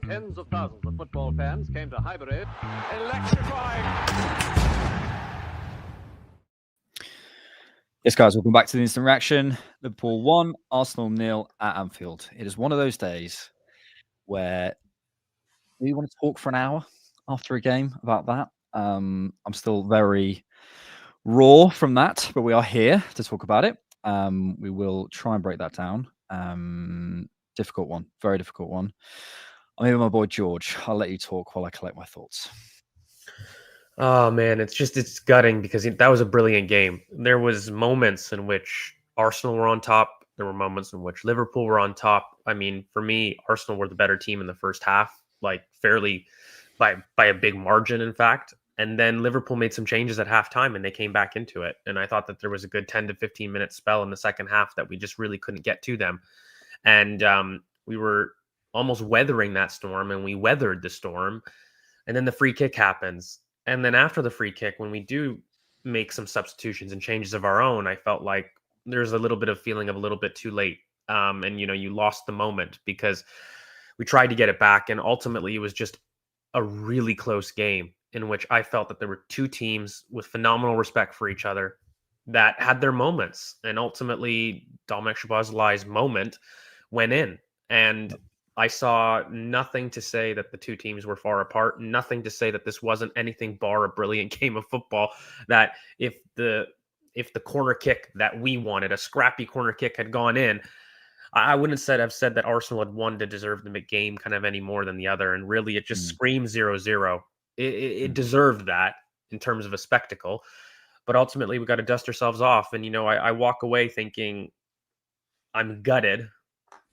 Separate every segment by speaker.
Speaker 1: Tens of thousands of football fans came to Highbury. Electrifying.
Speaker 2: Yes, guys, welcome back to the Instant Reaction. Liverpool 1, Arsenal 0 at Anfield. It is one of those days where we want to talk for an hour after a game about that. I'm still very raw from that, but we are here to talk about it. We will try and break that down. Difficult one, very difficult one. I'm here with my boy George. I'll let you talk while I collect my thoughts.
Speaker 3: Oh man, it's gutting because that was a brilliant game. There was moments in which Arsenal were on top. There were moments in which Liverpool were on top. I mean, for me, Arsenal were the better team in the first half, like fairly by a big margin, in fact. And then Liverpool made some changes at halftime and they came back into it. And I thought that there was a good 10 to 15 minute spell in the second half that we just really couldn't get to them. And we were almost weathering that storm, and we weathered the storm. And then the free kick happens. And then after the free kick, when we do make some substitutions and changes of our own, I felt like there's a little bit of feeling of a little bit too late. And, you lost the moment because we tried to get it back. And ultimately, it was just a really close game in which I felt that there were two teams with phenomenal respect for each other that had their moments. And ultimately, Dominic Szoboszlai's moment went in. And I saw nothing to say that the two teams were far apart, nothing to say that this wasn't anything bar a brilliant game of football, that if the corner kick that we wanted, a scrappy corner kick, had gone in, I wouldn't have said that Arsenal had won to deserve the game kind of any more than the other. And really, it just screams 0-0. It deserved that in terms of a spectacle. But ultimately, we got to dust ourselves off. And, I walk away thinking I'm gutted.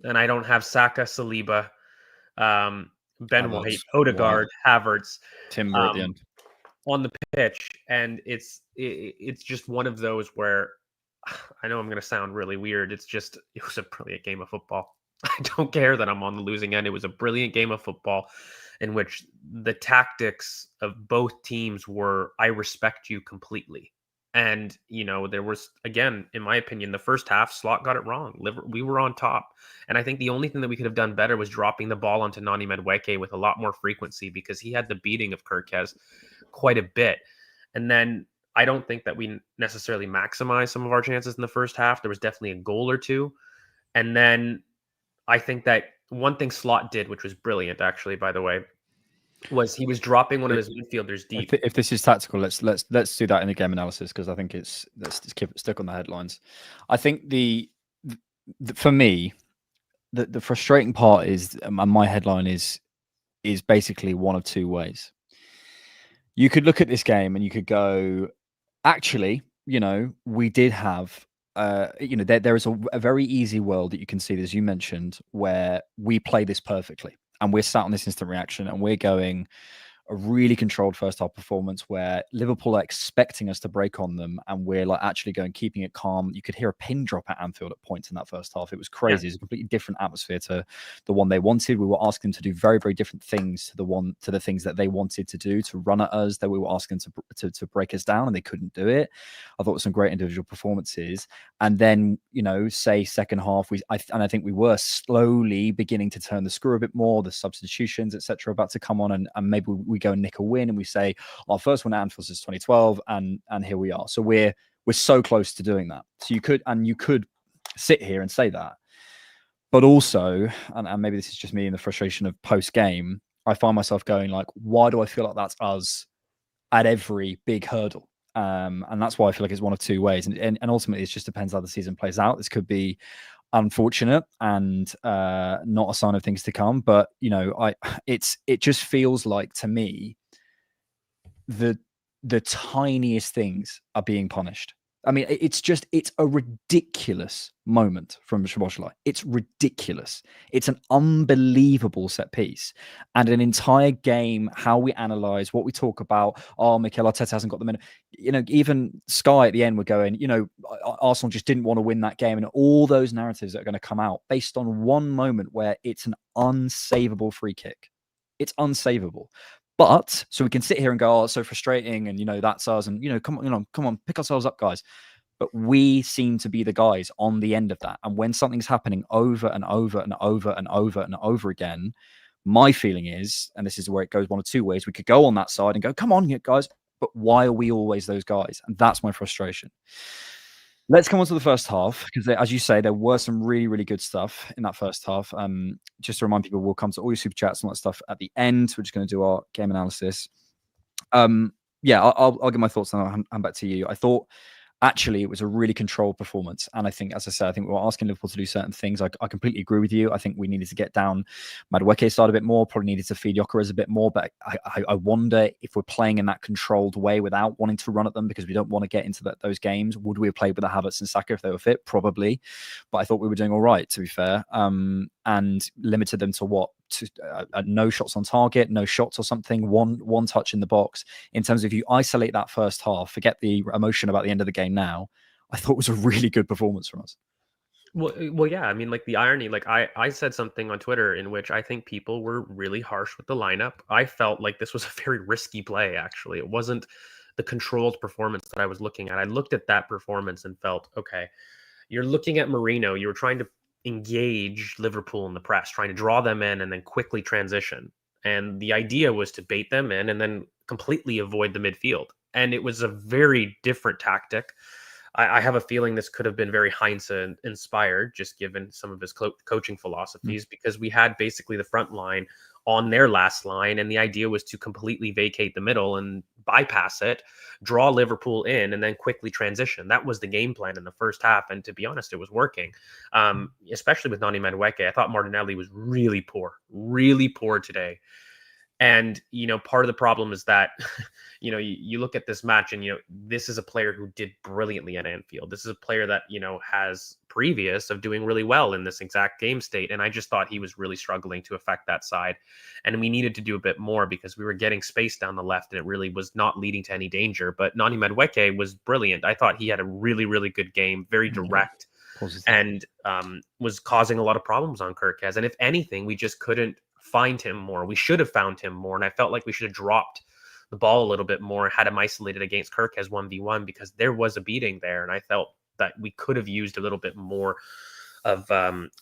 Speaker 3: And I don't have Saka, Saliba, Ben White, Odegaard, Havertz,
Speaker 2: Timber at the end
Speaker 3: on the pitch, and it's just one of those where I know I'm going to sound really weird. It was a brilliant game of football. I don't care that I'm on the losing end. It was a brilliant game of football in which the tactics of both teams were, I respect you completely. And, there was, again, in my opinion, the first half, Slot got it wrong. We were on top. And I think the only thing that we could have done better was dropping the ball onto Nani Madueke with a lot more frequency, because he had the beating of Kirkes quite a bit. And then I don't think that we necessarily maximized some of our chances in the first half. There was definitely a goal or two. And then I think that one thing Slot did, which was brilliant, actually, by the way, was he was dropping one of his midfielders deep.
Speaker 2: If this is tactical, let's do that in the game analysis, because I think let's just keep it stuck on the headlines. I think for me, the frustrating part is, and my headline is basically one of two ways. You could look at this game and you could go, actually, we did have, there is a very easy world that you can see, as you mentioned, where we play this perfectly. And we're sat on this instant reaction and we're going a really controlled first half performance where Liverpool are expecting us to break on them, and we're like actually keeping it calm. You could hear a pin drop at Anfield at points in that first half. It was crazy. Yeah. It was a completely different atmosphere to the one they wanted. We were asking them to do very, very different things to the things that they wanted to do, to run at us, that we were asking to break us down, and they couldn't do it. I thought it was some great individual performances. And then, say second half, I think we were slowly beginning to turn the screw a bit more, the substitutions, etc., about to come on, and maybe we go and nick a win, and we say our first one at Anfield since 2012, and here we are. So we're so close to doing that. So you could sit here and say that, but also, and maybe this is just me in the frustration of post game, I find myself going like, why do I feel like that's us at every big hurdle? And that's why I feel like it's one of two ways, and ultimately it just depends how the season plays out. This could be unfortunate and not a sign of things to come, but it just feels like, to me, the tiniest things are being punished. I mean, it's a ridiculous moment from Szoboszlai. It's ridiculous. It's an unbelievable set piece, and an entire game, how we analyze, what we talk about. Oh, Mikel Arteta hasn't got the minute. Even Sky at the end were going, Arsenal just didn't want to win that game, and all those narratives that are going to come out based on one moment where it's an unsavable free kick. It's unsavable. But so we can sit here and go, oh, it's so frustrating, and that's us, and come on, pick ourselves up, guys. But we seem to be the guys on the end of that. And when something's happening over and over and over and over and over again, My feeling is, and this is where it goes one of two ways, we could go on that side and go, come on, guys, but why are we always those guys? And that's my frustration. Let's come on to the first half, because as you say, there were some really, really good stuff in that first half. Just to remind people, we'll come to all your super chats and all that stuff at the end. We're just going to do our game analysis. Yeah, I'll give my thoughts and I'll hand back to you. I thought actually it was a really controlled performance. And I think, as I said, I think we were asking Liverpool to do certain things. I completely agree with you. I think we needed to get down Madueke's side a bit more, probably needed to feed Gyökeres a bit more. But I wonder if we're playing in that controlled way without wanting to run at them, because we don't want to get into those games. Would we have played with the Havertz and Saka if they were fit? Probably. But I thought we were doing all right, to be fair. And limited them to what? No shots on target, no shots or something, one touch in the box. In terms of, if you isolate that first half, forget the emotion about the end of the game now, I thought it was a really good performance from us.
Speaker 3: Well, yeah. I mean, like, the irony, like, I said something on Twitter in which I think people were really harsh with the lineup. I felt like this was a very risky play, actually. It wasn't the controlled performance that I was looking at. I looked at that performance and felt, okay, you're looking at Marino, you were trying to engage Liverpool in the press, trying to draw them in and then quickly transition. And the idea was to bait them in and then completely avoid the midfield. And it was a very different tactic. I have a feeling this could have been very Heinz inspired, just given some of his coaching philosophies, because we had basically the front line on their last line. And the idea was to completely vacate the middle and bypass it, draw Liverpool in, and then quickly transition. That was the game plan in the first half. And to be honest, it was working, especially with Nani Madueke. I thought Martinelli was really poor today. And, part of the problem is that, you look at this match and, this is a player who did brilliantly at Anfield. This is a player that, has previous of doing really well in this exact game state. And I just thought he was really struggling to affect that side. And we needed to do a bit more because we were getting space down the left and it really was not leading to any danger. But Nani Madueke was brilliant. I thought he had a really, really good game, very direct, and was causing a lot of problems on Kirkez. And if anything, we just couldn't find him more. We should have found him more. And I felt like we should have dropped the ball a little bit more, had him isolated against Kirkez 1v1, because there was a beating there. And I felt that we could have used a little bit more of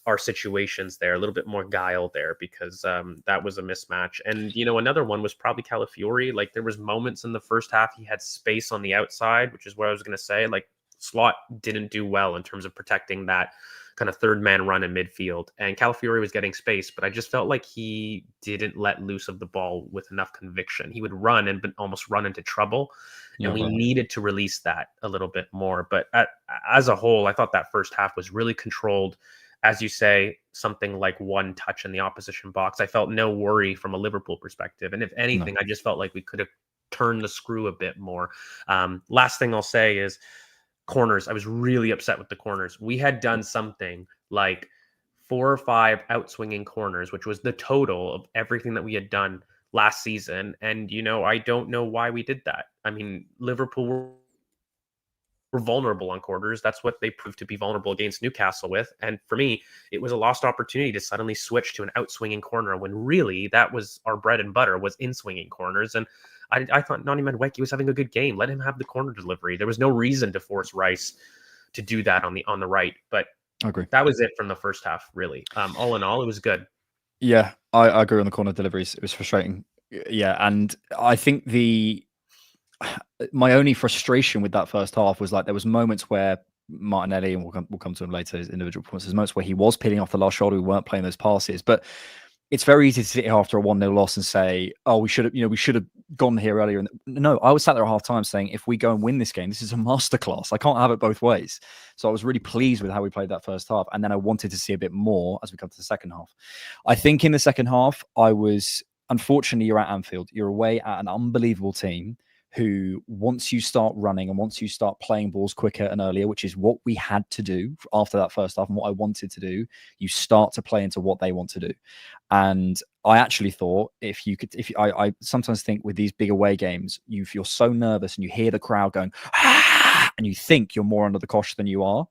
Speaker 3: our situations there, a little bit more guile there, because that was a mismatch. And, another one was probably Calafiori. Like, there was moments in the first half he had space on the outside, which is what I was going to say. Like, Slot didn't do well in terms of protecting that kind of third man run in midfield, and Calafiori was getting space, but I just felt like he didn't let loose of the ball with enough conviction. He would run and almost run into trouble, and we needed to release that a little bit more. But as a whole, I thought that first half was really controlled. As you say, something like one touch in the opposition box. I felt no worry from a Liverpool perspective, and if anything, I just felt like we could have turned the screw a bit more. Last thing I'll say is corners. I was really upset with the corners. We had done something like 4 or 5 outswinging corners, which was the total of everything that we had done last season. And, I don't know why we did that. I mean, Liverpool were vulnerable on corners. That's what they proved to be vulnerable against Newcastle with. And for me, it was a lost opportunity to suddenly switch to an outswinging corner when really that was our bread and butter, was in swinging corners. And I thought Nani Madueke was having a good game. Let him have the corner delivery. There was no reason to force Rice to do that on the right. But
Speaker 2: I agree.
Speaker 3: That was it from the first half, really. All in all, it was good.
Speaker 2: Yeah, I agree on the corner deliveries. It was frustrating. Yeah, and I think my only frustration with that first half was, like, there was moments where Martinelli, and we'll come to him later, his individual performances, moments where he was peeling off the last shoulder, we weren't playing those passes. But it's very easy to sit here after a 1-0 loss and say, oh, we should have gone here earlier. No, I was sat there at half time saying, if we go and win this game, this is a masterclass. I can't have it both ways. So I was really pleased with how we played that first half. And then I wanted to see a bit more as we come to the second half. I think in the second half, unfortunately, you're at Anfield. You're away at an unbelievable team who, once you start running and once you start playing balls quicker and earlier, which is what we had to do after that first half and what I wanted to do, you start to play into what they want to do. And I actually thought I sometimes think with these big away games, you're so nervous and you hear the crowd going, ah, and you think you're more under the cosh than you are.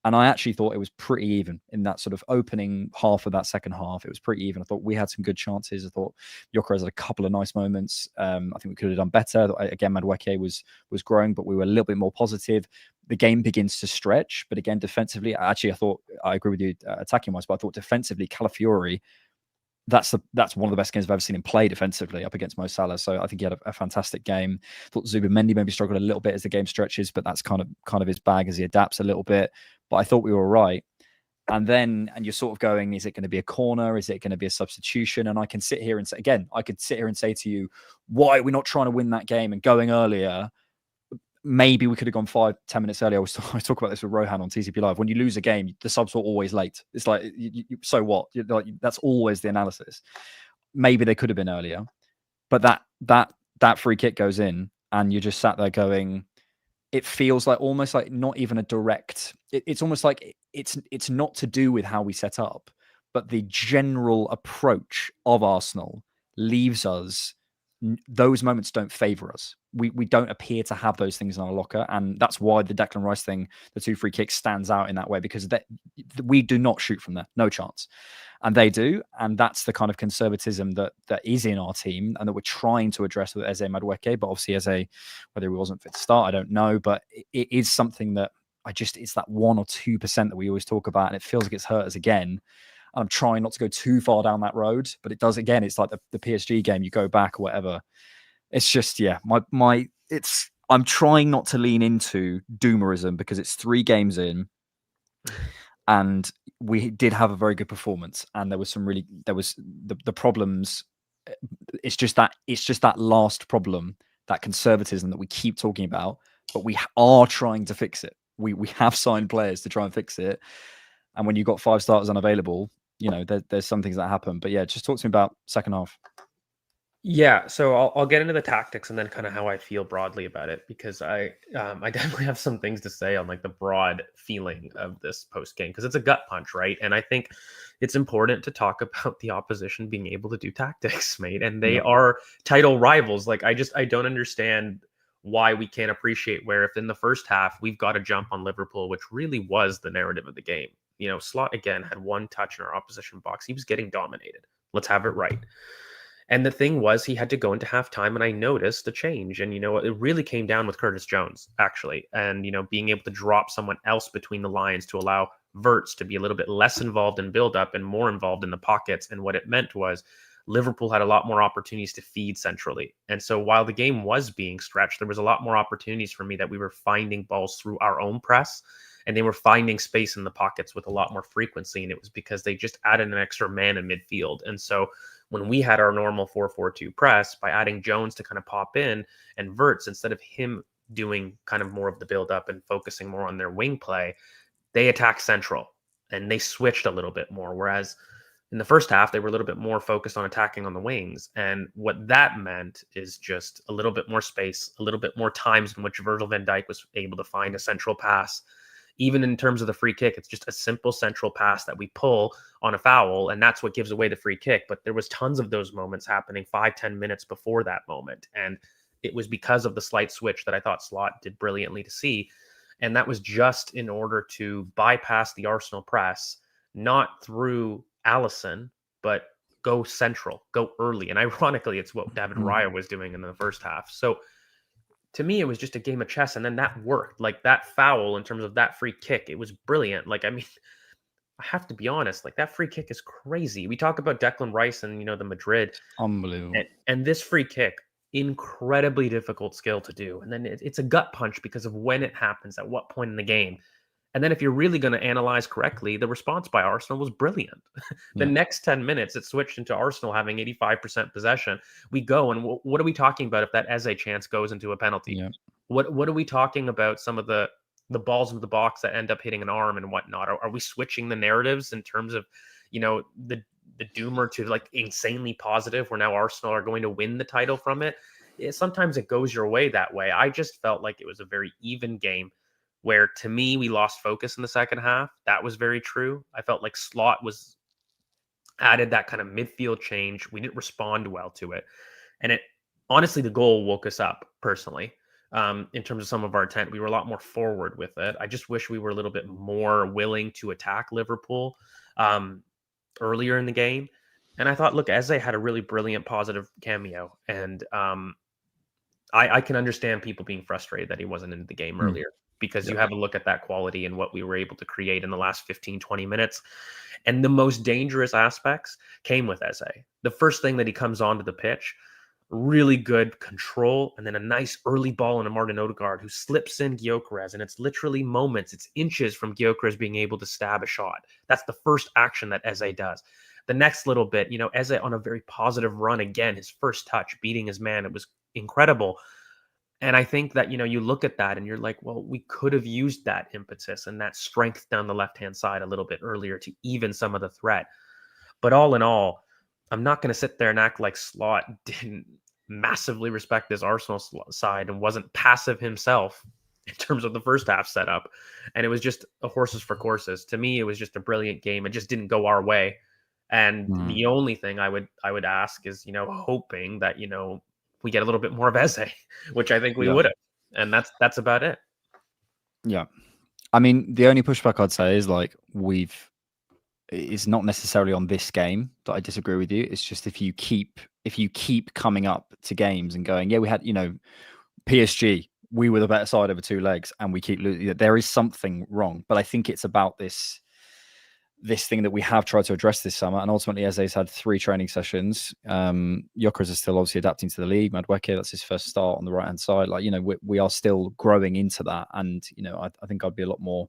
Speaker 2: And I actually thought it was pretty even in that sort of opening half of that second half. It was pretty even. I thought we had some good chances. I thought Gyökeres had a couple of nice moments. I think we could have done better. Again, Madueke was growing, but we were a little bit more positive. The game begins to stretch, but again, defensively, actually, I agree with you attacking wise, but I thought defensively, Calafiori that's one of the best games I've ever seen him play defensively up against Mo Salah. So I think he had a fantastic game. Thought Zubimendi maybe struggled a little bit as the game stretches, but that's kind of his bag as he adapts a little bit. But I thought we were all right. And you're sort of going, is it going to be a corner? Is it going to be a substitution? And I can sit here and say, again, I could sit here and say to you, why are we not trying to win that game and going earlier? Maybe we could have gone 5-10 minutes earlier. I talk about this with Rohan on TCP Live. When you lose a game, the subs are always late. It's like, so what? That's always the analysis. Maybe they could have been earlier, but that free kick goes in, and you just sat there going, it feels like almost like not even a direct. It's almost like it's not to do with how we set up, but the general approach of Arsenal leaves us. Those moments don't favor us. We don't appear to have those things in our locker, and that's why the Declan Rice thing, the 2 free kicks, stands out in that way, because we do not shoot from there, no chance, and they do, and that's the kind of conservatism that is in our team and that we're trying to address with Eze Madueke. But obviously, Eze, whether he wasn't fit to start, I don't know, but it is something that it's that 1 or 2% that we always talk about, and it feels like it's hurt us again. I'm trying not to go too far down that road, but it does again. It's like the PSG game. You go back or whatever. It's just, yeah, I'm trying not to lean into doomerism, because it's 3 games in, and we did have a very good performance, and there was the problems. It's just that last problem, that conservatism that we keep talking about, but we are trying to fix it. We have signed players to try and fix it. And when you've got 5 starters unavailable, there's some things that happen. But yeah, just talk to me about second half.
Speaker 3: Yeah, so I'll get into the tactics and then kind of how I feel broadly about it, because I definitely have some things to say on like the broad feeling of this post game, because it's a gut punch, right? And I think it's important to talk about the opposition being able to do tactics, mate. And they are title rivals. Like I don't understand why we can't appreciate where, if in the first half we've got a jump on Liverpool, which really was the narrative of the game. Slot again had 1 touch in our opposition box. He was getting dominated. Let's have it right. And the thing was, he had to go into halftime, and I noticed a change. And, it really came down with Curtis Jones, actually. And, being able to drop someone else between the lines to allow Wirtz to be a little bit less involved in build-up and more involved in the pockets. And what it meant was Liverpool had a lot more opportunities to feed centrally. And so while the game was being stretched, there was a lot more opportunities for me that we were finding balls through our own press, and they were finding space in the pockets with a lot more frequency. And it was because they just added an extra man in midfield. And so when we had our normal 4-4-2 press, by adding Jones to kind of pop in, and Wirtz, instead of him doing kind of more of the build up and focusing more on their wing play, they attacked central and they switched a little bit more. Whereas in the first half, they were a little bit more focused on attacking on the wings. And what that meant is just a little bit more space, a little bit more times in which Virgil van Dijk was able to find a central pass. Even in terms of the free kick, it's just a simple central pass that we pull on a foul, and that's what gives away the free kick. But there was tons of those moments happening 5-10 minutes before that moment. And it was because of the slight switch that I thought Slot did brilliantly to see. And that was just in order to bypass the Arsenal press, not through Allison, but go central, go early. And ironically, it's what David Raya was doing in the first half. So to me, it was just a game of chess, and then that worked. Like that foul, in terms of that free kick, it was brilliant. Like, I mean, I have to be honest, like that free kick is crazy. We talk about Declan Rice and, the Madrid.
Speaker 2: Unbelievable.
Speaker 3: And this free kick, incredibly difficult skill to do. And then it's a gut punch because of when it happens, at what point in the game. And then if you're really going to analyze correctly, the response by Arsenal was brilliant. The next 10 minutes, it switched into Arsenal having 85% possession. We go, and what are we talking about if that Eze chance goes into a penalty?
Speaker 2: Yeah.
Speaker 3: What are we talking about? Some of the balls into the box that end up hitting an arm and whatnot. Are we switching the narratives in terms of, the doomer to like insanely positive, where now Arsenal are going to win the title from it? Sometimes it goes your way that way. I just felt like it was a very even game, where to me, we lost focus in the second half. That was very true. I felt like Slot was added that kind of midfield change. We didn't respond well to it. And it honestly, the goal woke us up personally. In terms of some of our intent, we were a lot more forward with it. I just wish we were a little bit more willing to attack Liverpool earlier in the game. And I thought, look, Eze had a really brilliant, positive cameo. And I can understand people being frustrated that he wasn't in the game earlier, because you have a look at that quality and what we were able to create in the last 15, 20 minutes. And the most dangerous aspects came with Eze. The first thing that he comes onto the pitch, really good control, and then a nice early ball into Martin Odegaard, who slips in Gyökeres, and it's literally moments, it's inches from Gyökeres being able to stab a shot. That's the first action that Eze does. The next little bit, Eze on a very positive run again, his first touch, beating his man, it was incredible. And I think that, you look at that and you're like, well, we could have used that impetus and that strength down the left-hand side a little bit earlier to even some of the threat. But all in all, I'm not going to sit there and act like Slot didn't massively respect this Arsenal side and wasn't passive himself in terms of the first half setup. And it was just a horses for courses. To me, it was just a brilliant game. It just didn't go our way. And the only thing I would ask is, hoping that, we get a little bit more of Eze, which I think we would have. And that's about it.
Speaker 2: Yeah. I mean, the only pushback I'd say is like it's not necessarily on this game that I disagree with you. It's just if you keep coming up to games and going, yeah, we had, PSG, we were the better side over 2 legs and we keep losing. There is something wrong. But I think it's about this thing that we have tried to address this summer, and ultimately Eze's had 3 training sessions. Gyökeres is still obviously adapting to the league. Madueke, that's his first start on the right hand side. Like, we are still growing into that, and I think I'd be a lot more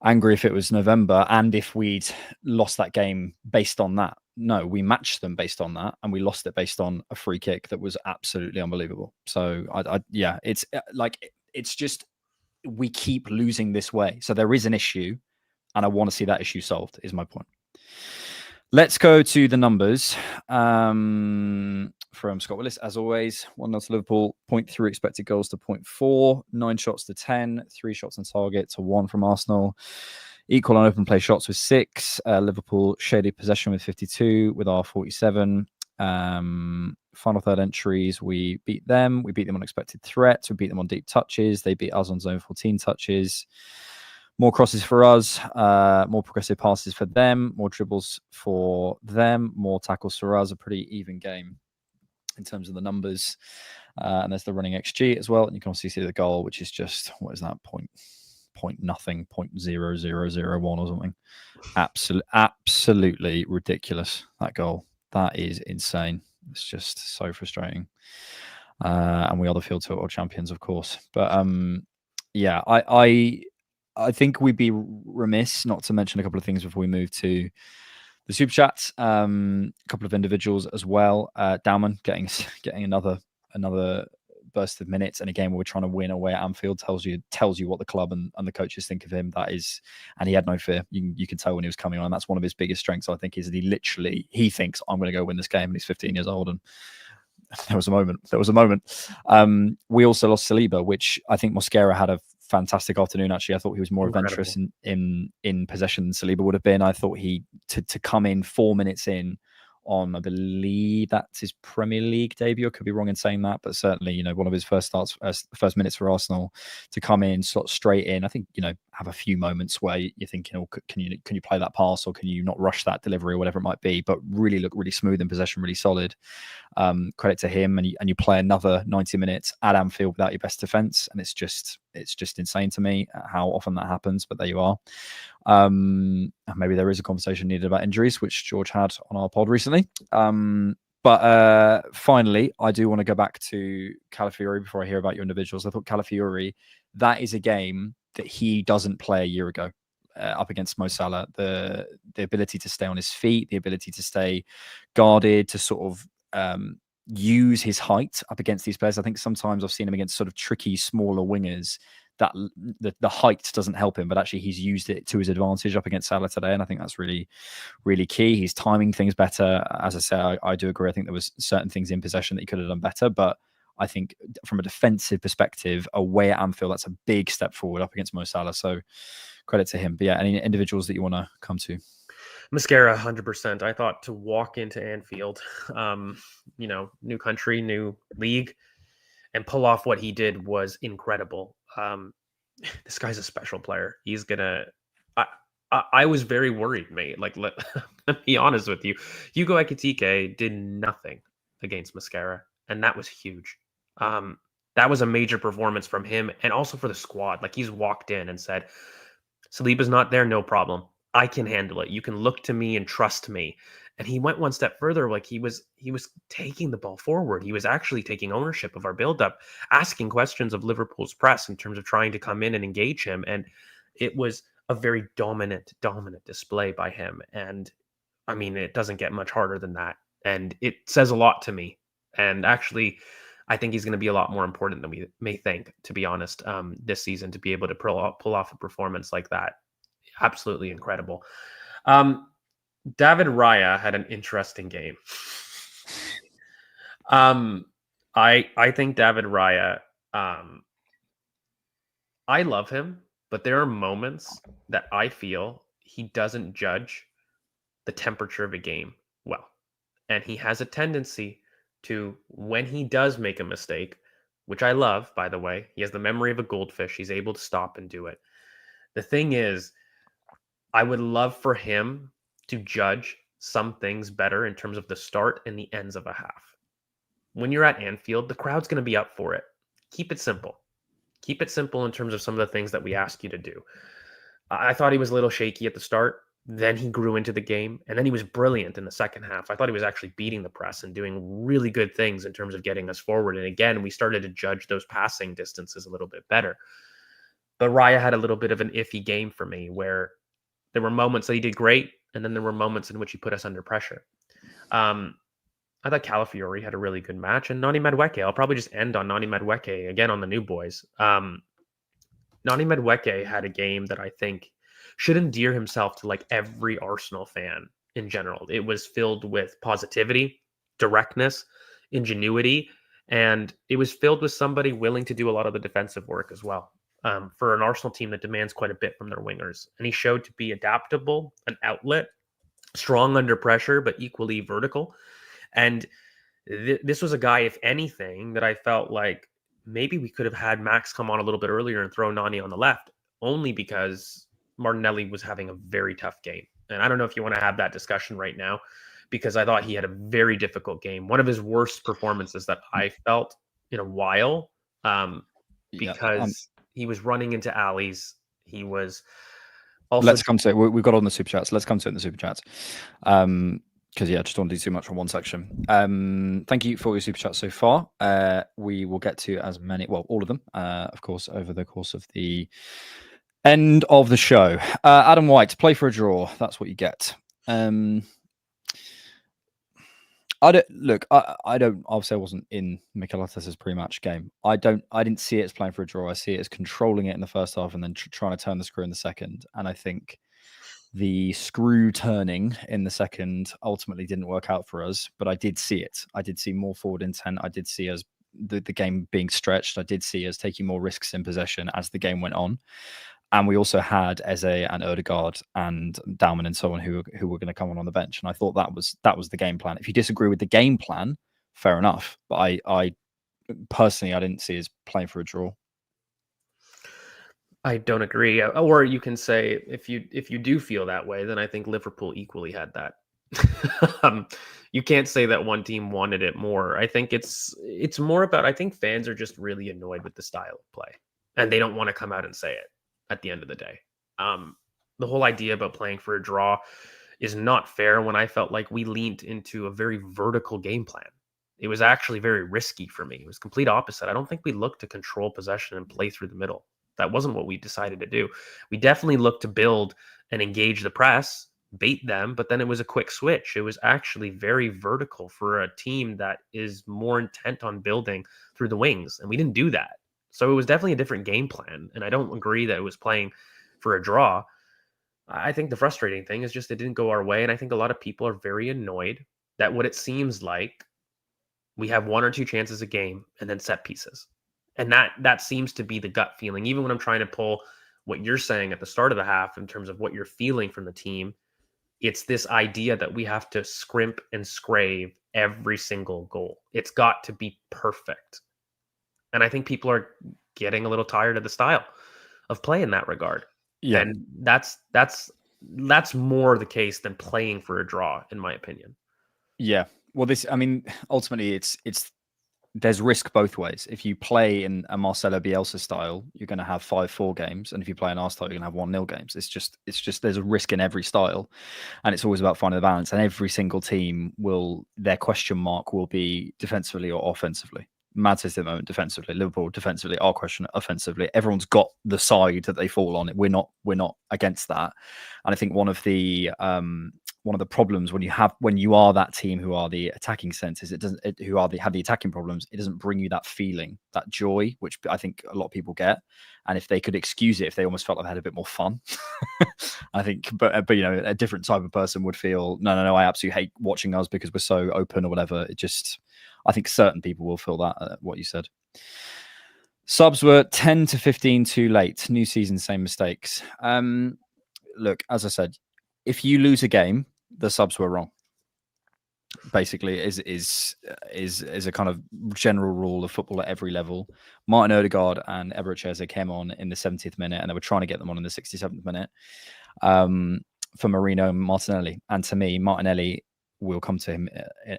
Speaker 2: angry if it was November and if we'd lost that game based on that. No, we matched them based on that, and we lost it based on a free kick that was absolutely unbelievable. So it's just we keep losing this way. So there is an issue. And I want to see that issue solved, is my point. Let's go to the numbers from Scott Willis. As always, 1-0 to Liverpool, 0.3 expected goals to 0.4, 9 shots to 10, 3 shots on target to 1 from Arsenal. Equal on open play shots with 6. Liverpool shaded possession with 52, with our 47. Final third entries, we beat them. We beat them on expected threats. We beat them on deep touches. They beat us on zone 14 touches. More crosses for us, more progressive passes for them, more dribbles for them, more tackles for us. A pretty even game in terms of the numbers. And there's the running XG as well. And you can also see the goal, which is just, what is that, point nothing, 0.0001 or something. Absolutely ridiculous, that goal. That is insane. It's just so frustrating. And we are the Field Tour champions, of course. But yeah, I think we'd be remiss not to mention a couple of things before we move to the super chats. A couple of individuals as well. Dauman getting another burst of minutes in a game where we're trying to win away at Anfield tells you what the club and the coaches think of him. That is, and he had no fear. You can tell when he was coming on. That's one of his biggest strengths, I think, is that he thinks I'm going to go win this game, and he's 15 years old. And there was a moment. We also lost Saliba, which I think Mosquera had a fantastic afternoon. Actually, I thought he was more adventurous in possession than Saliba would have been. I thought he to come in 4 minutes in on, I believe that's his Premier League debut. I could be wrong in saying that, but certainly, one of his first minutes for Arsenal, to come in, slot straight in. I think, have a few moments where you're thinking, oh, can you play that pass, or can you not rush that delivery, or whatever it might be, but really look really smooth in possession, really solid. Credit to him. And you play another 90 minutes at Anfield without your best defense, and it's just insane to me how often that happens. But there you are. And maybe there is a conversation needed about injuries, which George had on our pod recently. But finally, I do want to go back to Calafiori before I hear about your individuals. I thought Calafiori, that is a game that he doesn't play a year ago up against Mo Salah. The ability to stay on his feet, the ability to stay guarded, to sort of use his height up against these players. I think sometimes I've seen him against sort of tricky, smaller wingers that the height doesn't help him, but actually he's used it to his advantage up against Salah today. And I think that's really, really key. He's timing things better. As I say, I do agree. I think there was certain things in possession that he could have done better, but I think from a defensive perspective, away at Anfield, that's a big step forward up against Mo Salah. So credit to him. But yeah, any individuals that you want to come to?
Speaker 3: Mosquera, 100%. I thought to walk into Anfield, new country, new league, and pull off what he did was incredible. This guy's a special player. He's gonna. I was very worried, mate. Like, let me be honest with you. Hugo Ekitike did nothing against Mosquera, and that was huge. That was a major performance from him and also for the squad. Like, he's walked in and said, Saliba's not there, no problem. I can handle it. You can look to me and trust me. And he went one step further. Like, he was taking the ball forward. He was actually taking ownership of our buildup, asking questions of Liverpool's press in terms of trying to come in and engage him. And it was a very dominant display by him. And I mean, it doesn't get much harder than that. And it says a lot to me. And actually, I think he's going to be a lot more important than we may think, to be honest, this season, to be able to pull off a performance like that. Absolutely incredible. David Raya had an interesting game. I think David Raya, I love him, but there are moments that I feel he doesn't judge the temperature of a game well. And he has a tendency to, when he does make a mistake, which I love, by the way, he has the memory of a goldfish. He's able to stop and do it. The thing is, I would love for him to judge some things better in terms of the start and the ends of a half. When you're at Anfield, the crowd's going to be up for it. Keep it simple. Keep it simple in terms of some of the things that we ask you to do. I thought he was a little shaky at the start. Then he grew into the game, and then he was brilliant in the second half. I thought he was actually beating the press and doing really good things in terms of getting us forward. And again, we started to judge those passing distances a little bit better. But Raya had a little bit of an iffy game for me, where there were moments that he did great, and then there were moments in which he put us under pressure. I thought Calafiori had a really good match, and Nani Madueke. I'll probably just end on Nani Madueke again on the new boys. Nani Madueke had a game that I think should endear himself to like every Arsenal fan in general. It was filled with positivity, directness, ingenuity, and it was filled with somebody willing to do a lot of the defensive work as well. For an Arsenal team that demands quite a bit from their wingers. And he showed to be adaptable, an outlet, strong under pressure, but equally vertical. And this was a guy, if anything, that I felt like maybe we could have had Max come on a little bit earlier and throw Nani on the left, only because Martinelli was having a very tough game. And I don't know if you want to have that discussion right now, because I thought he had a very difficult game. One of his worst performances that I felt in a while, because he was running into alleys. He was also...
Speaker 2: Let's come to it. We've got on the super chats. Let's come to it in the super chats. Because, I just don't want to do too much on one section. Thank you for your super chats so far. We will get to as many, well, all of them, of course, over the course of the end of the show. Adam White, play for a draw. That's what you get. I don't obviously I wasn't in Mikel Arteta's pre-match game. I didn't see it as playing for a draw. I see it as controlling it in the first half and then trying to turn the screw in the second. And I think the screw turning in the second ultimately didn't work out for us, but I did see it. I did see more forward intent. I did see us the game being stretched. I did see us taking more risks in possession as the game went on. And we also had Eze and Odegaard and Dalman and so on who were going to come on the bench. And I thought that was the game plan. If you disagree with the game plan, fair enough. But I personally, I didn't see us playing for a draw.
Speaker 3: I don't agree. Or you can say, if you do feel that way, then I think Liverpool equally had that. You can't say that one team wanted it more. I think it's more about, I think fans are just really annoyed with the style of play. And they don't want to come out and say it. At the end of the day, the whole idea about playing for a draw is not fair when I felt like we leaned into a very vertical game plan. It was actually very risky for me. It was complete opposite. I don't think we looked to control possession and play through the middle. That wasn't what we decided to do. We definitely looked to build and engage the press, bait them, but then it was a quick switch. It was actually very vertical for a team that is more intent on building through the wings, and we didn't do that. So it was definitely a different game plan, and I don't agree that it was playing for a draw. I think the frustrating thing is just it didn't go our way, and I think a lot of people are very annoyed that what it seems like we have one or two chances a game and then set pieces. And that seems to be the gut feeling. Even when I'm trying to pull what you're saying at the start of the half in terms of what you're feeling from the team, it's this idea that we have to scrimp and scrave every single goal. It's got to be perfect. And I think people are getting a little tired of the style of play in that regard. Yeah. And that's more the case than playing for a draw, in my opinion.
Speaker 2: Yeah. Well, ultimately it's there's risk both ways. If you play in a Marcelo Bielsa style, you're going to have 5-4 games, and if you play in our style, you're going to have 1-0 games. It's just there's a risk in every style, and it's always about finding the balance. And every single team their question mark will be defensively or offensively. Man City at the moment defensively, Liverpool defensively, our question offensively. Everyone's got the side that they fall on. We're not against that. And I think one of the problems when you are that team who are the attacking centers, have the attacking problems, it doesn't bring you that feeling, that joy, which I think a lot of people get. And if they could excuse it, if they almost felt like they had a bit more fun, I think, but a different type of person would feel, no, I absolutely hate watching us because we're so open or whatever. I think certain people will feel that, what you said. Subs were 10 to 15 too late. New season, same mistakes. Look, as I said, if you lose a game, the subs were wrong. Basically, is a kind of general rule of football at every level. Martin Odegaard and Eberechi came on in the 70th minute, and they were trying to get them on in the 67th minute for Marino and Martinelli. And to me, Martinelli, we'll come to him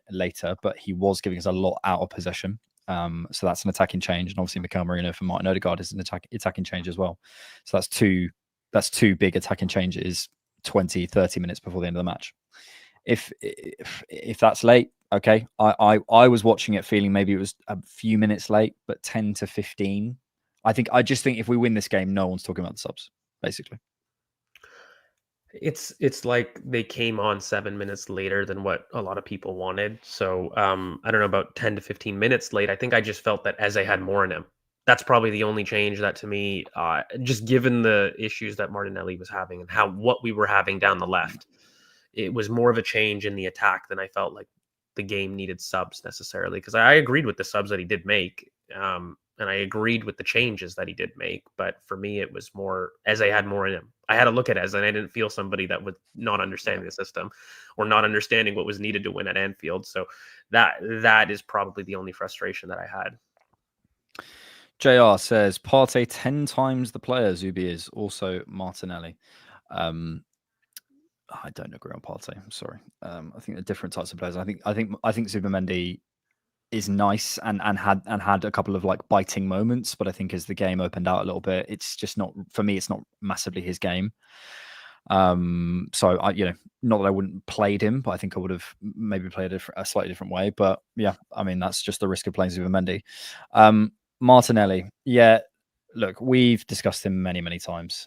Speaker 2: later, but he was giving us a lot out of possession. So that's an attacking change, and obviously Mikel Merino for Martin Odegaard is an attacking change as well. So that's two big attacking changes 20-30 minutes before the end of the match. If that's late, okay. I was watching it feeling maybe it was a few minutes late, but 10 to 15. I just think if we win this game, no one's talking about the subs, basically.
Speaker 3: It's like they came on 7 minutes later than what a lot of people wanted. So I don't know about 10 to 15 minutes late. I think I just felt that Eze had more in him. That's probably the only change that to me, just given the issues that Martinelli was having and what we were having down the left, it was more of a change in the attack than I felt like the game needed subs necessarily. Because I agreed with the subs that he did make, and I agreed with the changes that he did make. But for me, it was more Eze had more in him. I had to look at Eze, and I didn't feel somebody that was not understanding the system or not understanding what was needed to win at Anfield. So that is probably the only frustration that I had.
Speaker 2: JR says Partey 10 times the player Zubi is. Also Martinelli. I don't agree on Partey. I'm sorry. I think they're different types of players. I think Zubimendi is nice and had a couple of like biting moments, but I think as the game opened out a little bit, it's just not, for me, it's not massively his game. So I, not that I wouldn't played him, but I think I would have maybe played a slightly different way. But yeah, I mean, that's just the risk of playing Zubimendi. Martinelli, yeah. Look, we've discussed him many, many times.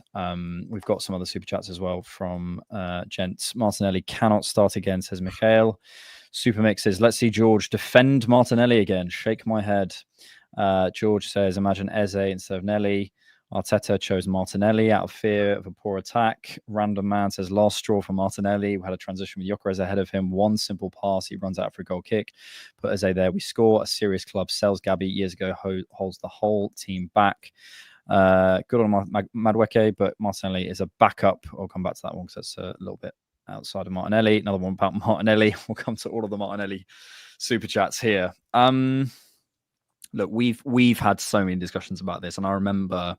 Speaker 2: We've got some other super chats as well from gents. Martinelli cannot start again, says Mikhail. Supermix says, let's see George defend Martinelli again. Shake my head. George says, imagine Eze instead of Nelly. Arteta chose Martinelli out of fear of a poor attack. Random Man says, last straw for Martinelli. We had a transition with Gyökeres ahead of him. One simple pass. He runs out for a goal kick. Put Eze there. We score. A serious club sells Gabby years ago, holds the whole team back. Good on Madueke, but Martinelli is a backup. I'll come back to that one because that's a little bit outside of Martinelli. Another one about Martinelli. We'll come to all of the Martinelli super chats here. Look, we've had so many discussions about this, and I remember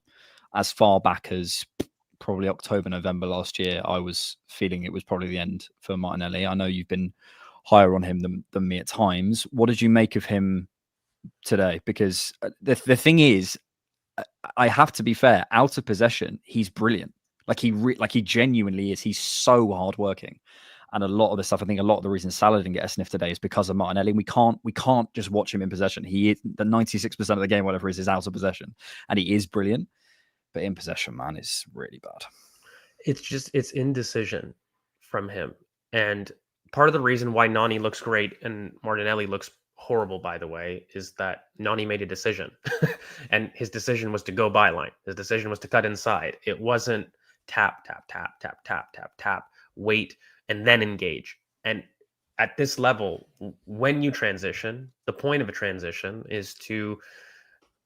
Speaker 2: as far back as probably October, November last year, I was feeling it was probably the end for Martinelli. I know you've been higher on him than me at times. What did you make of him today? Because the thing is, I have to be fair, out of possession, he's brilliant. Like he genuinely is. He's so hardworking. And a lot of the stuff, I think a lot of the reason Salah didn't get a sniff today is because of Martinelli. We can't just watch him in possession. He is the 96% of the game, whatever it is out of possession. And he is brilliant. But in possession, man, is really bad.
Speaker 3: It's indecision from him. And part of the reason why Nani looks great and Martinelli looks horrible, by the way, is that Nani made a decision. And his decision was to go byline. His decision was to cut inside. It wasn't tap, tap, tap, tap, tap, tap, tap, wait, and then engage. And at this level, when you transition, the point of a transition is to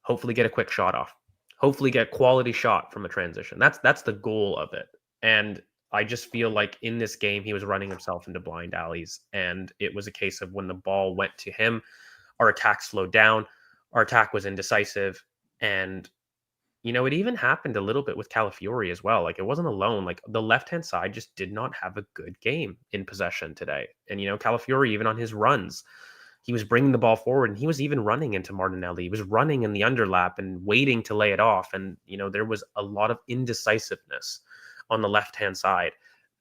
Speaker 3: hopefully get a quick shot off. Hopefully get a quality shot from a transition. That's the goal of it. And I just feel like in this game, he was running himself into blind alleys. And it was a case of when the ball went to him, our attack slowed down. Our attack was indecisive. And, it even happened a little bit with Calafiori as well. Like, it wasn't alone. Like, the left-hand side just did not have a good game in possession today. And, Calafiori, even on his runs, he was bringing the ball forward, and he was even running into Martinelli. He was running in the underlap and waiting to lay it off. And, there was a lot of indecisiveness on the left-hand side.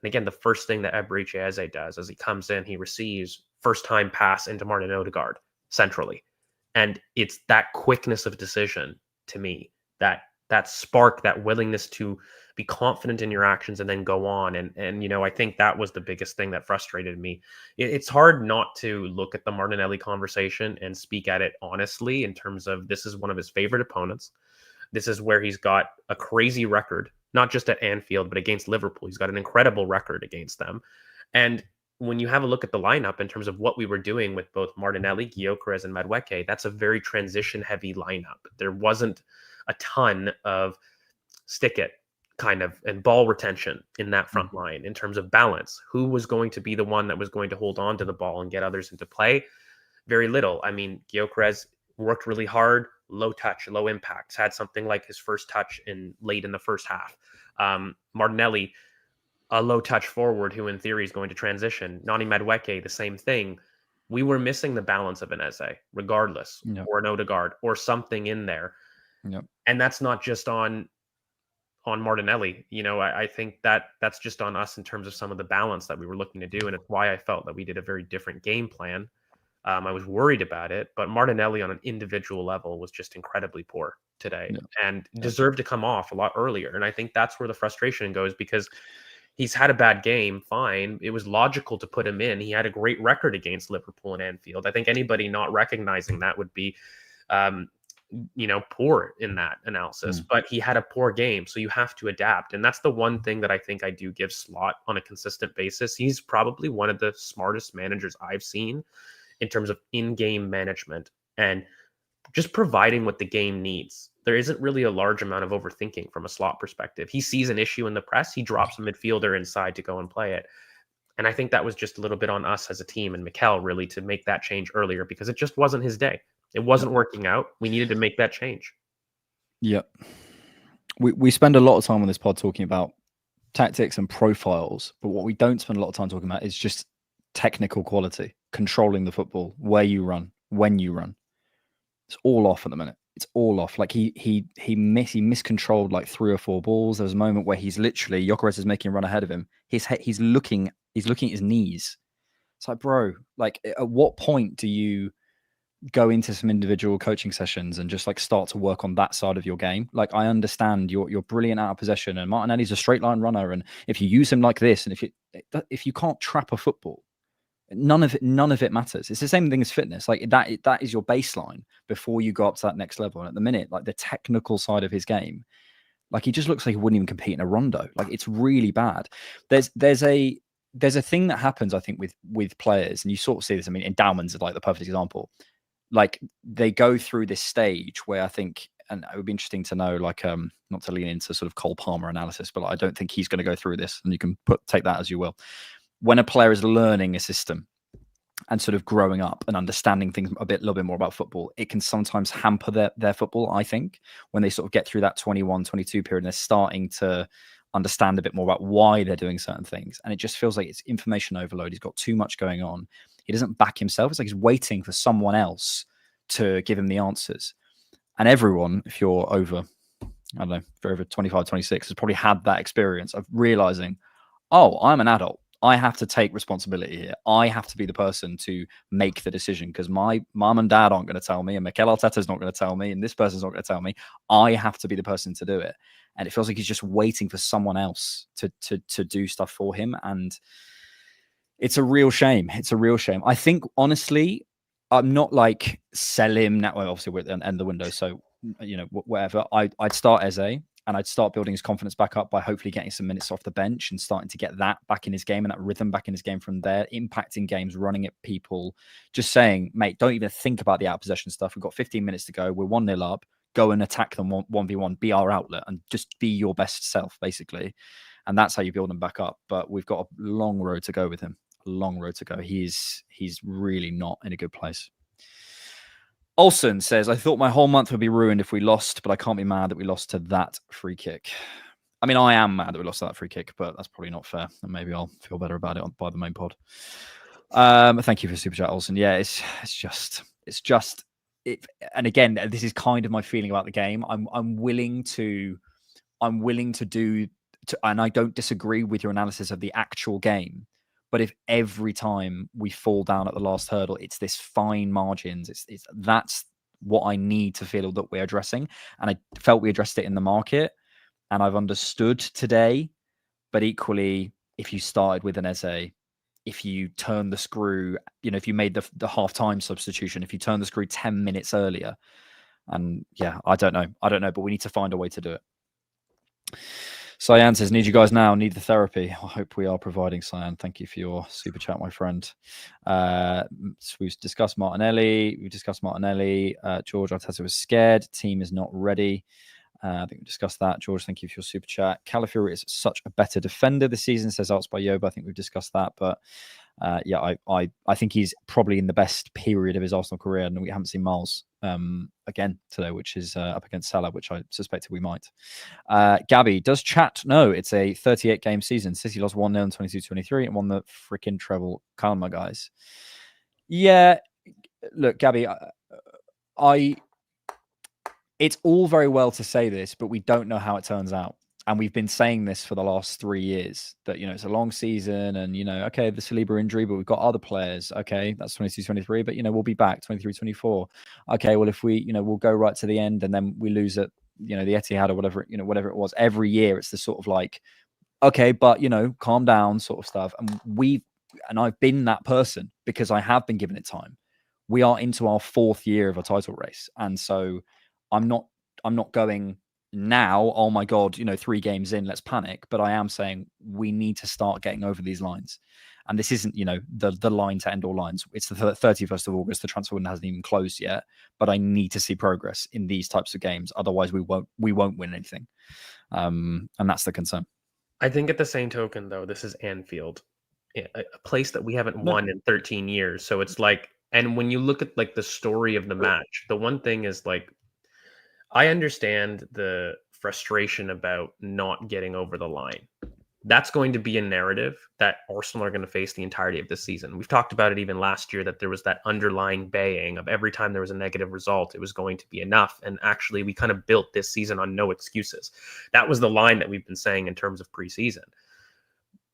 Speaker 3: And again, the first thing that Eberechi Eze does as he comes in, he receives first-time pass into Martin Odegaard centrally. And it's that quickness of decision to me, that spark, that willingness to be confident in your actions and then go on. And I think that was the biggest thing that frustrated me. It's hard not to look at the Martinelli conversation and speak at it honestly in terms of this is one of his favorite opponents. This is where he's got a crazy record, not just at Anfield, but against Liverpool. He's got an incredible record against them. And when you have a look at the lineup in terms of what we were doing with both Martinelli, Gyökeres, and Madueke, that's a very transition-heavy lineup. There wasn't a ton of stick it kind of and ball retention in that front line in terms of balance. Who was going to be the one that was going to hold on to the ball and get others into play? Very little. I mean, Gyökeres worked really hard, low touch, low impact, had something like his first touch late in the first half. Martinelli, a low touch forward who in theory is going to transition. Nani Madueke, the same thing. We were missing the balance of an Eze, regardless, or an Odegaard, or something in there.
Speaker 2: Yep.
Speaker 3: And that's not just on Martinelli. I think that's just on us in terms of some of the balance that we were looking to do. And it's why I felt that we did a very different game plan. I was worried about it, but Martinelli on an individual level was just incredibly poor today and deserved to come off a lot earlier. And I think that's where the frustration goes, because he's had a bad game. Fine. It was logical to put him in. He had a great record against Liverpool and Anfield. I think anybody not recognizing that would be, poor in that analysis, but he had a poor game. So you have to adapt. And that's the one thing that I think I do give Slot on a consistent basis. He's probably one of the smartest managers I've seen in terms of in-game management and just providing what the game needs. There isn't really a large amount of overthinking from a Slot perspective. He sees an issue in the press, he drops a midfielder inside to go and play it. And I think that was just a little bit on us as a team and Mikel really to make that change earlier, because it just wasn't his day. It wasn't working out. We needed to make that change.
Speaker 2: Yep. We spend a lot of time on this pod talking about tactics and profiles, but what we don't spend a lot of time talking about is just technical quality, controlling the football, where you run, when you run. It's all off at the minute. It's all off. Like he miscontrolled like 3 or 4 balls. There was a moment where he's literally, Gyökeres is making a run ahead of him. He's looking at his knees. It's like, bro, like at what point do you go into some individual coaching sessions and just like start to work on that side of your game? Like, I understand you're brilliant out of possession, and Martinelli's a straight line runner, and if you use him like this, and if you can't trap a football, none of it matters. It's the same thing as fitness. Like that is your baseline before you go up to that next level. And at the minute, like the technical side of his game, like he just looks like he wouldn't even compete in a rondo. Like it's really bad. There's a thing that happens, I think, with players, and you sort of see this. I mean, endowments are like the perfect example. Like they go through this stage where I think, and it would be interesting to know, like, not to lean into sort of Cole Palmer analysis, but I don't think he's going to go through this, and you can take that as you will. When a player is learning a system and sort of growing up and understanding things a little bit more about football, it can sometimes hamper their football, I think, when they sort of get through that 21, 22 period and they're starting to understand a bit more about why they're doing certain things. And it just feels like it's information overload. He's got too much going on. He doesn't back himself. It's like he's waiting for someone else to give him the answers. And everyone, if you're over, I don't know, if you're over 25, 26, has probably had that experience of realizing, oh, I'm an adult. I have to take responsibility here. I have to be the person to make the decision, because my mom and dad aren't going to tell me, and Mikel Arteta's not going to tell me, and this person's not going to tell me. I have to be the person to do it. And it feels like he's just waiting for someone else to do stuff for him. And it's a real shame. It's a real shame. I think, honestly, I'm not like sell him now. Well, obviously, we're at the end of the window, so, whatever. I'd start Eze, and I'd start building his confidence back up by hopefully getting some minutes off the bench and starting to get that back in his game and that rhythm back in his game from there, impacting games, running at people, just saying, mate, don't even think about the out possession stuff. We've got 15 minutes to go. We're 1-0 up. Go and attack them 1v1, be our outlet, and just be your best self, basically. And that's how you build him back up. But we've got a long road to go with him. A long road to go. He's really not in a good place. Olsen says, I thought my whole month would be ruined if we lost, but I can't be mad that we lost to that free kick. I mean, I am mad that we lost to that free kick, but that's probably not fair. And maybe I'll feel better about it by the main pod. Thank you for super chat, Olsen. Yeah, it's just it. And again, this is kind of my feeling about the game. I'm willing to do, and I don't disagree with your analysis of the actual game. But if every time we fall down at the last hurdle, it's this fine margins, that's what I need to feel that we're addressing. And I felt we addressed it in the market, and I've understood today. But equally, if you started with an Eze, if you turn the screw, if you made the half-time substitution, if you turn the screw 10 minutes earlier, and yeah, I don't know, but we need to find a way to do it. Cyan says, need you guys now, need the therapy. I hope we are providing, Cyan. Thank you for your super chat, my friend. So we've discussed Martinelli. George Arteta was scared. Team is not ready. I think we discussed that. George, thank you for your super chat. Calafiori is such a better defender this season, says Arts by Yoba. I think we've discussed that. But yeah, I think he's probably in the best period of his Arsenal career, and we haven't seen Miles again today, which is up against Salah, which I suspected we might. Gabby, does chat know it's a 38-game season? City lost 1-0 in 22-23 and won the freaking treble. Calma, guys. Yeah, look, Gabby, it's all very well to say this, but we don't know how it turns out. And we've been saying this for the last 3 years that, it's a long season and, okay, the Saliba injury, but we've got other players. Okay, that's 22-23, but, we'll be back 23-24. Okay, well, if we, we'll go right to the end and then we lose at, the Etihad or whatever, whatever it was. Every year it's the sort of like, okay, but, calm down sort of stuff. And I've been that person because I have been given it time. We are into our 4th year of a title race. And so I'm not going now, oh my God, 3 games in, let's panic. But I am saying we need to start getting over these lines. And this isn't, the line to end all lines. It's the 31st of August. The transfer window hasn't even closed yet. But I need to see progress in these types of games. Otherwise, we won't win anything. And that's the concern.
Speaker 3: I think at the same token, though, this is Anfield, a place that we haven't won in 13 years. So it's like, and when you look at like the story of the match, the one thing is like, I understand the frustration about not getting over the line. That's going to be a narrative that Arsenal are going to face the entirety of this season. We've talked about it even last year, that there was that underlying baying of every time there was a negative result, it was going to be enough. And actually, we kind of built this season on no excuses. That was the line that we've been saying in terms of preseason.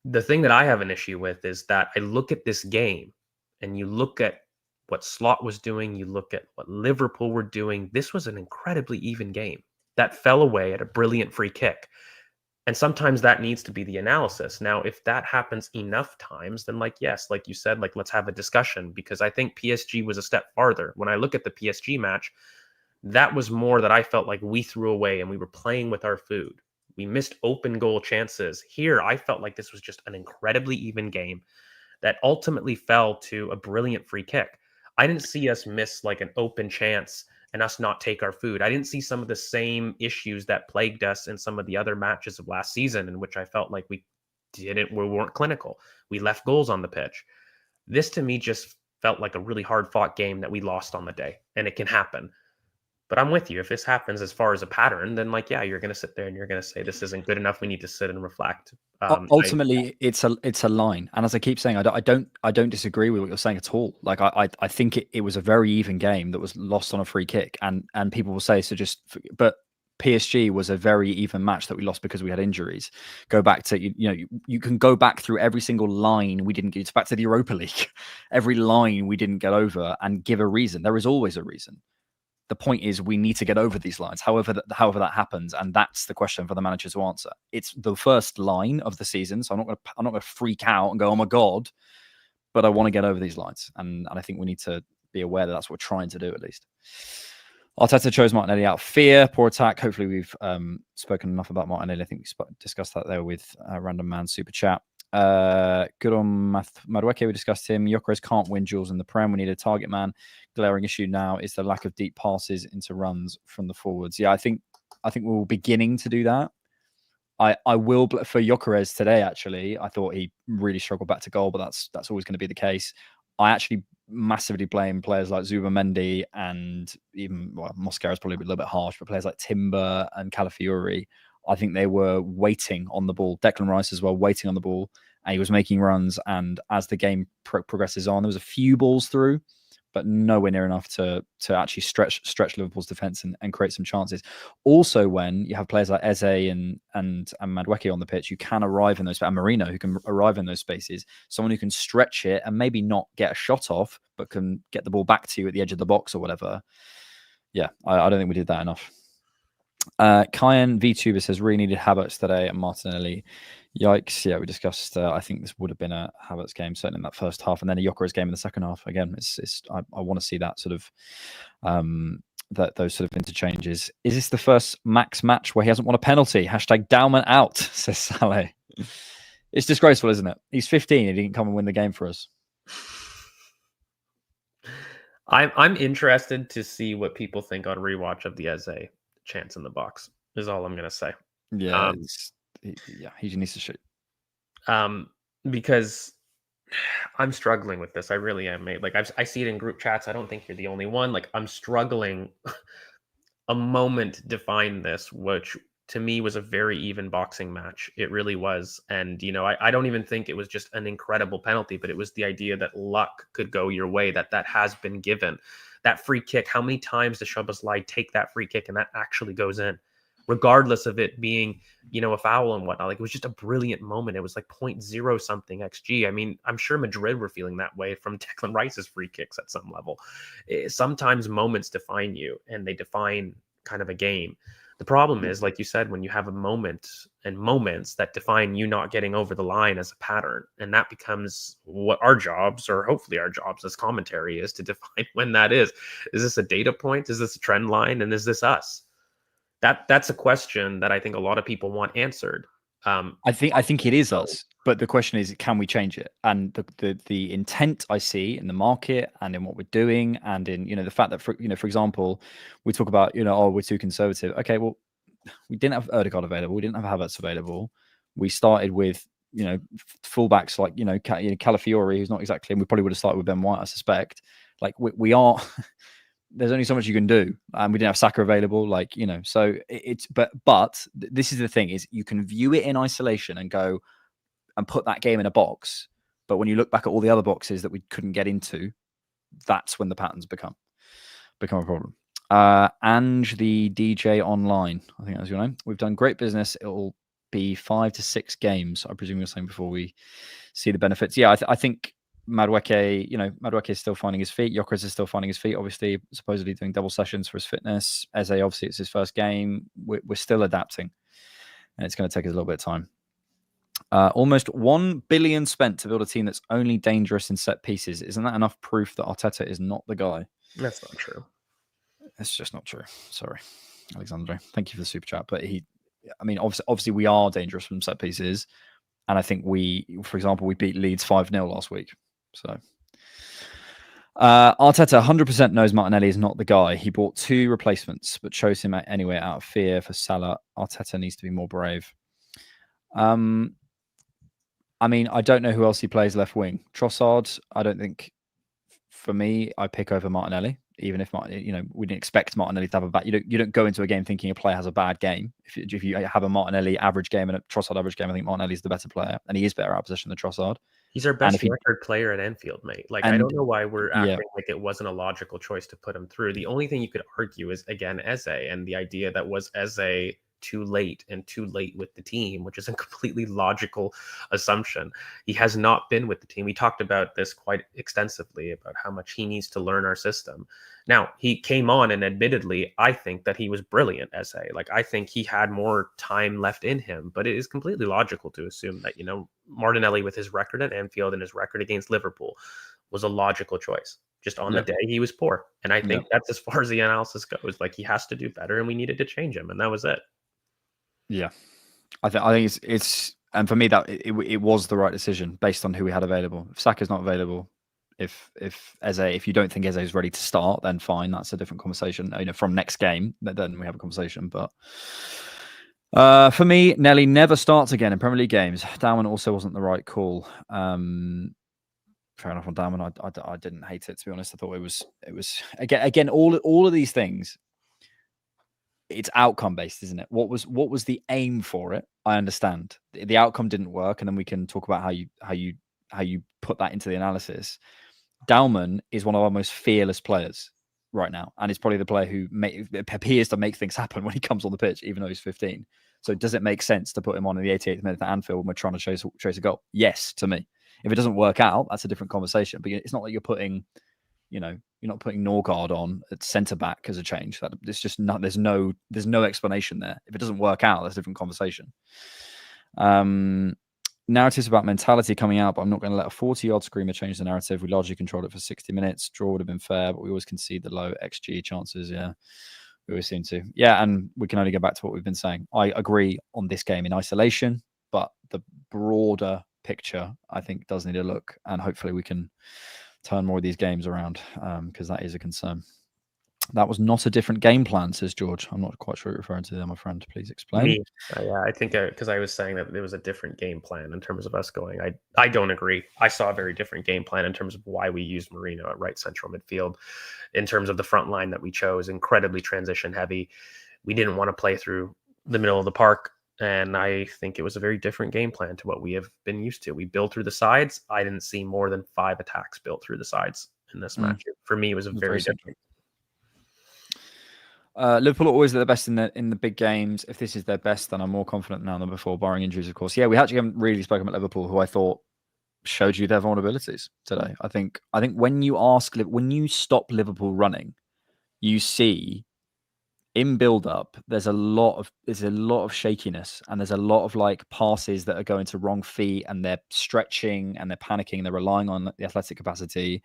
Speaker 3: The thing that I have an issue with is that I look at this game and you look at what Slot was doing, you look at what Liverpool were doing. This was an incredibly even game that fell away at a brilliant free kick. And sometimes that needs to be the analysis. Now, if that happens enough times, then yes, like you said, let's have a discussion, because I think PSG was a step farther. When I look at the PSG match, that was more that I felt like we threw away and we were playing with our food. We missed open goal chances. Here, I felt like this was just an incredibly even game that ultimately fell to a brilliant free kick. I didn't see us miss like an open chance and us not take our food. I didn't see some of the same issues that plagued us in some of the other matches of last season, in which I felt like we weren't clinical. We left goals on the pitch. This to me just felt like a really hard fought game that we lost on the day, and it can happen. But I'm with you. If this happens as far as a pattern, then you're going to sit there and you're going to say, this isn't good enough. We need to sit and reflect.
Speaker 2: Ultimately, it's a line. And as I keep saying, I don't disagree with what you're saying at all. Like I think it was a very even game that was lost on a free kick. And people will say, but PSG was a very even match that we lost because we had injuries. Go back to, you can go back through every single line we didn't get. It's back to the Europa League. Every line we didn't get over and give a reason. There is always a reason. The point is we need to get over these lines, however that happens, and that's the question for the manager to answer. It's the first line of the season, so I'm not going to freak out and go, oh my God, but I want to get over these lines, and I think we need to be aware that that's what we're trying to do at least. Arteta chose Martinelli out of fear, poor attack. Hopefully we've spoken enough about Martinelli. I think we discussed that there with Random Man Super Chat. Good on Madueke, we discussed him. Gyökeres can't win duels in the Prem. We need a target man. Glaring issue now is the lack of deep passes into runs from the forwards. Yeah, I think we're beginning to do that. I will for Gyökeres today. Actually, I thought he really struggled back to goal, but that's always going to be the case. I actually massively blame players like Zubimendi and even Mosquera is probably a little bit harsh, but players like Timber and Calafiori. I think they were waiting on the ball. Declan Rice as well, waiting on the ball. and he was making runs. And as the game progresses on, there was a few balls through, but nowhere near enough to actually stretch Liverpool's defence and create some chances. Also, when you have players like Eze and Madueke on the pitch, you can arrive in those, and Marino, who can arrive in those spaces, someone who can stretch it and maybe not get a shot off, but can get the ball back to you at the edge of the box or whatever. Yeah, I don't think we did that enough. Kyan VTuber says, really needed Havertz today and Martinelli. Yikes. Yeah, we discussed, I think this would have been a Havertz game, certainly in that first half, and then a Gyökeres game in the second half. Again, I want to see that sort of, those sort of interchanges. Is this the first Max match where he hasn't won a penalty? Hashtag Dowman out, says Saleh. It's disgraceful, isn't it? He's 15. He didn't come and win the game for us.
Speaker 3: I'm interested to see what people think on rewatch of the Eze chance in the box, is all I'm going to say.
Speaker 2: Yeah, he needs to shoot.
Speaker 3: Because I'm struggling with this. I really am, mate. Like I see it in group chats. I don't think you're the only one. Like I'm struggling. A moment defined this, which to me was a very even boxing match. It really was. And, you know, I don't even think it was just an incredible penalty, but it was the idea that luck could go your way, that has been given. That free kick, how many times does Szoboszlai take that free kick and that actually goes in, regardless of it being, you know, a foul and whatnot? Like, it was just a brilliant moment. It was like 0.0 something XG. I mean, I'm sure Madrid were feeling that way from Declan Rice's free kicks at some level. Sometimes moments define you, and they define kind of a game. The problem is, like you said, when you have a moment and moments that define you not getting over the line as a pattern, and that becomes what our jobs, or hopefully our jobs as commentary, is to define when that is. Is this a data point? Is this a trend line? And is this us? That's a question that I think a lot of people want answered.
Speaker 2: I think it is us, but the question is, can we change it? And the intent I see in the market and in what we're doing, and in, you know, the fact that, for example, we talk about, you know, oh, we're too conservative. Okay, well, we didn't have Ødegaard available, we didn't have Havertz available. We started with, you know, fullbacks like, you know, Calafiori, who's not exactly, and we probably would have started with Ben White, I suspect. Like we are. There's only so much you can do, and we didn't have Saka available, like, you know. So it's but this is the thing: is you can view it in isolation and go and put that game in a box, but when you look back at all the other boxes that we couldn't get into, that's when the patterns become a problem. Ange, the DJ online, I think that's your name. We've done great business. It'll be 5 to 6 games, I presume you're saying, before we see the benefits. Yeah, I think Madueke is still finding his feet. Gyökeres is still finding his feet, obviously, supposedly doing double sessions for his fitness. Eze, obviously, it's his first game. We're still adapting, and it's going to take us a little bit of time. Almost 1 billion spent to build a team that's only dangerous in set pieces. Isn't that enough proof that Arteta is not the guy?
Speaker 3: That's not true.
Speaker 2: It's just not true. Sorry, Alexandre. Thank you for the super chat. But obviously we are dangerous from set pieces. And I think for example, we beat Leeds 5-0 last week. So Arteta 100% knows Martinelli is not the guy. He bought 2 replacements, but chose him anyway out of fear for Salah. Arteta needs to be more brave. I mean, I don't know who else he plays left wing. Trossard, I don't think, for me, I pick over Martinelli. Even if we didn't expect Martinelli to have a bad. You don't go into a game thinking a player has a bad game. If you have a Martinelli average game and a Trossard average game, I think Martinelli's the better player, and he is better out of position than Trossard.
Speaker 3: He's our best record player at Anfield, mate. Like, I don't know why we're acting like it wasn't a logical choice to put him through. The only thing you could argue is, again, Eze, and the idea that was Eze too late with the team, which is a completely logical assumption. He has not been with the team. We talked about this quite extensively, about how much he needs to learn our system. Now, he came on, and admittedly, I think that he was brilliant, Eze. Like, I think he had more time left in him, but it is completely logical to assume that, you know, Martinelli, with his record at Anfield and his record against Liverpool, was a logical choice. Just on the day he was poor. And I think that's as far as the analysis goes. Like, he has to do better, and we needed to change him, and that was it. Yeah,
Speaker 2: I think it's and for me that it was the right decision based on who we had available. If Saka's not available, if you don't think Eze is ready to start, then fine, that's a different conversation. You know, from next game, then we have a conversation. But for me, Nelly never starts again in Premier League games. Darwin also wasn't the right call. Fair enough on Darwin. I didn't hate it, to be honest. I thought it was again all of these things. It's outcome based, isn't it? What was the aim for it? I understand the outcome didn't work, and then we can talk about how you put that into the analysis. Dalman is one of our most fearless players right now, and he's probably the player who appears to make things happen when he comes on the pitch, even though he's 15. So does it make sense to put him on in the 88th minute at Anfield when we're trying to chase a goal? Yes, to me. If it doesn't work out, that's a different conversation. But it's not like you're putting, you're not putting Norgard on at centre back as a change. That it's just not. There's no explanation there. If it doesn't work out, that's a different conversation. Narratives about mentality coming out, but I'm not going to let a 40-yard screamer change the narrative. We largely controlled it for 60 minutes. Draw would have been fair, but we always concede the low XG chances. Yeah, we always seem to. Yeah, and we can only go back to what we've been saying. I agree on this game in isolation, but the broader picture, I think, does need a look, and hopefully we can turn more of these games around, because that is a concern. That was not a different game plan, says George. I'm not quite sure what you're referring to there, my friend. Please explain.
Speaker 3: Me, yeah, I think because I was saying that there was a different game plan in terms of us going. I don't agree. I saw a very different game plan in terms of why we used Marino at right central midfield, in terms of the front line that we chose, incredibly transition heavy. We didn't want to play through the middle of the park, and I think it was a very different game plan to what we have been used to. We built through the sides. I didn't see more than 5 attacks built through the sides in this match. For me, it was very different.
Speaker 2: Liverpool are always at the best in the big games. If this is their best, then I'm more confident now than before, barring injuries, of course. Yeah, we actually haven't really spoken about Liverpool, who I thought showed you their vulnerabilities today. I think when you stop Liverpool running, you see in build-up there's a lot of shakiness, and there's a lot of like passes that are going to wrong feet, and they're stretching and they're panicking and they're relying on the athletic capacity.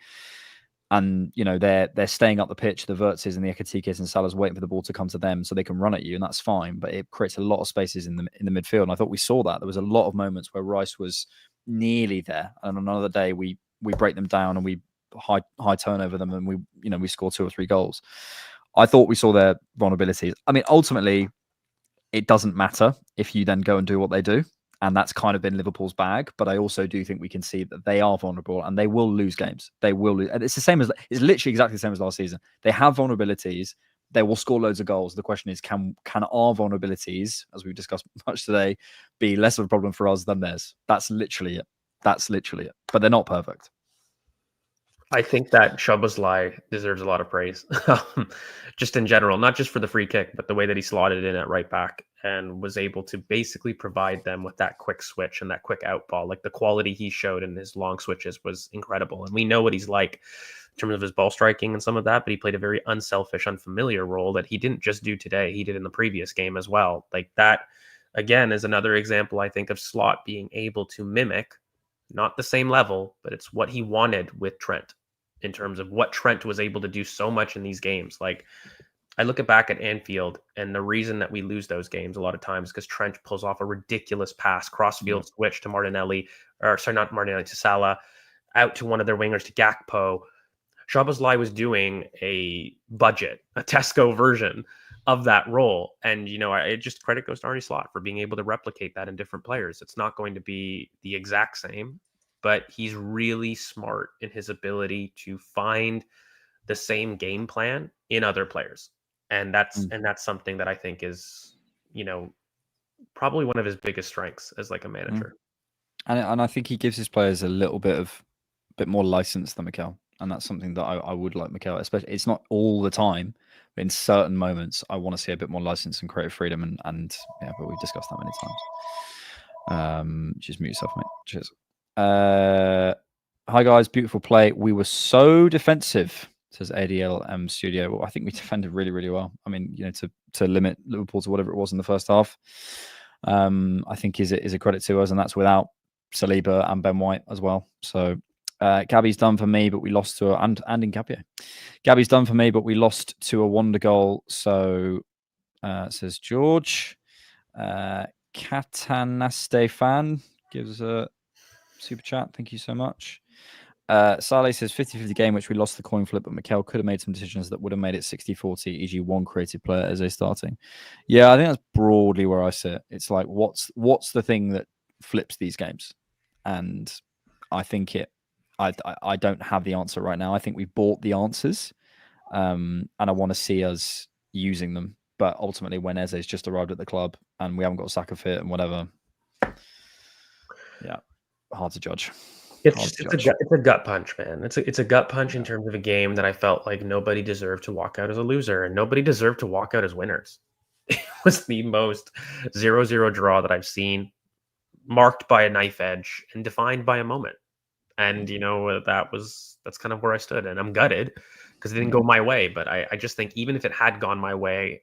Speaker 2: And they're staying up the pitch, the Wirtzes and the Ekatikes and Salah's waiting for the ball to come to them so they can run at you, and that's fine. But it creates a lot of spaces in the midfield, and I thought we saw that. There was a lot of moments where Rice was nearly there, and on another day we break them down and we high turnover them, and we score 2 or 3 goals. I thought we saw their vulnerabilities. I mean, ultimately, it doesn't matter if you then go and do what they do. And that's kind of been Liverpool's bag. But I also do think we can see that they are vulnerable and they will lose games. They will lose. And it's literally exactly the same as last season. They have vulnerabilities. They will score loads of goals. The question is, can our vulnerabilities, as we've discussed much today, be less of a problem for us than theirs? That's literally it. But they're not perfect.
Speaker 3: I think that Szoboszlai deserves a lot of praise, just in general, not just for the free kick, but the way that he slotted in at right back and was able to basically provide them with that quick switch and that quick out ball. Like the quality he showed in his long switches was incredible. And we know what he's like in terms of his ball striking and some of that, but he played a very unselfish, unfamiliar role that he didn't just do today. He did in the previous game as well. Like that, again, is another example, I think, of Slot being able to mimic, not the same level, but it's what he wanted with Trent in terms of what Trent was able to do so much in these games. Like I look back at Anfield, and the reason that we lose those games a lot of times is because Trent pulls off a ridiculous pass, cross-field switch to Martinelli, not Martinelli, to Salah, out to one of their wingers, to Gakpo. Szoboszlai was doing a Tesco version of that role. And, it just credit goes to Arne Slot for being able to replicate that in different players. It's not going to be the exact same, but he's really smart in his ability to find the same game plan in other players. And that's something that I think is, probably one of his biggest strengths as like a manager.
Speaker 2: And I think he gives his players a little bit more license than Mikel. And that's something that I would like Mikel, especially. It's not all the time, but in certain moments, I want to see a bit more license and creative freedom. And yeah, but we've discussed that many times. Just mute yourself, mate. Cheers. Hi guys, beautiful play. We were so defensive, says ADLM Studio. Well, I think we defended really, really well. I mean, to limit Liverpool to whatever it was in the first half, I think is a credit to us, and that's without Saliba and Ben White as well. So Gabby's done for me, but we lost to and Nkapie. Gabby's done for me, but we lost to a wonder goal. So says George. Katanaste fan gives a super chat. Thank you so much. Saleh says 50-50 game, which we lost the coin flip, but Mikel could have made some decisions that would have made it 60-40, e.g. one creative player as a starting. Yeah, I think that's broadly where I sit. It's like, what's the thing that flips these games? And I think I don't have the answer right now. I think we've bought the answers, and I want to see us using them But ultimately, when Eze's just arrived at the club and we haven't got Saka fit and whatever, yeah, hard to judge.
Speaker 3: It's a gut punch, man. It's a gut punch in terms of a game that I felt like nobody deserved to walk out as a loser and nobody deserved to walk out as winners. It was the most 0-0 draw that I've seen, marked by a knife edge and defined by a moment. And that's kind of where I stood, and I'm gutted because it didn't go my way. But I just think even if it had gone my way,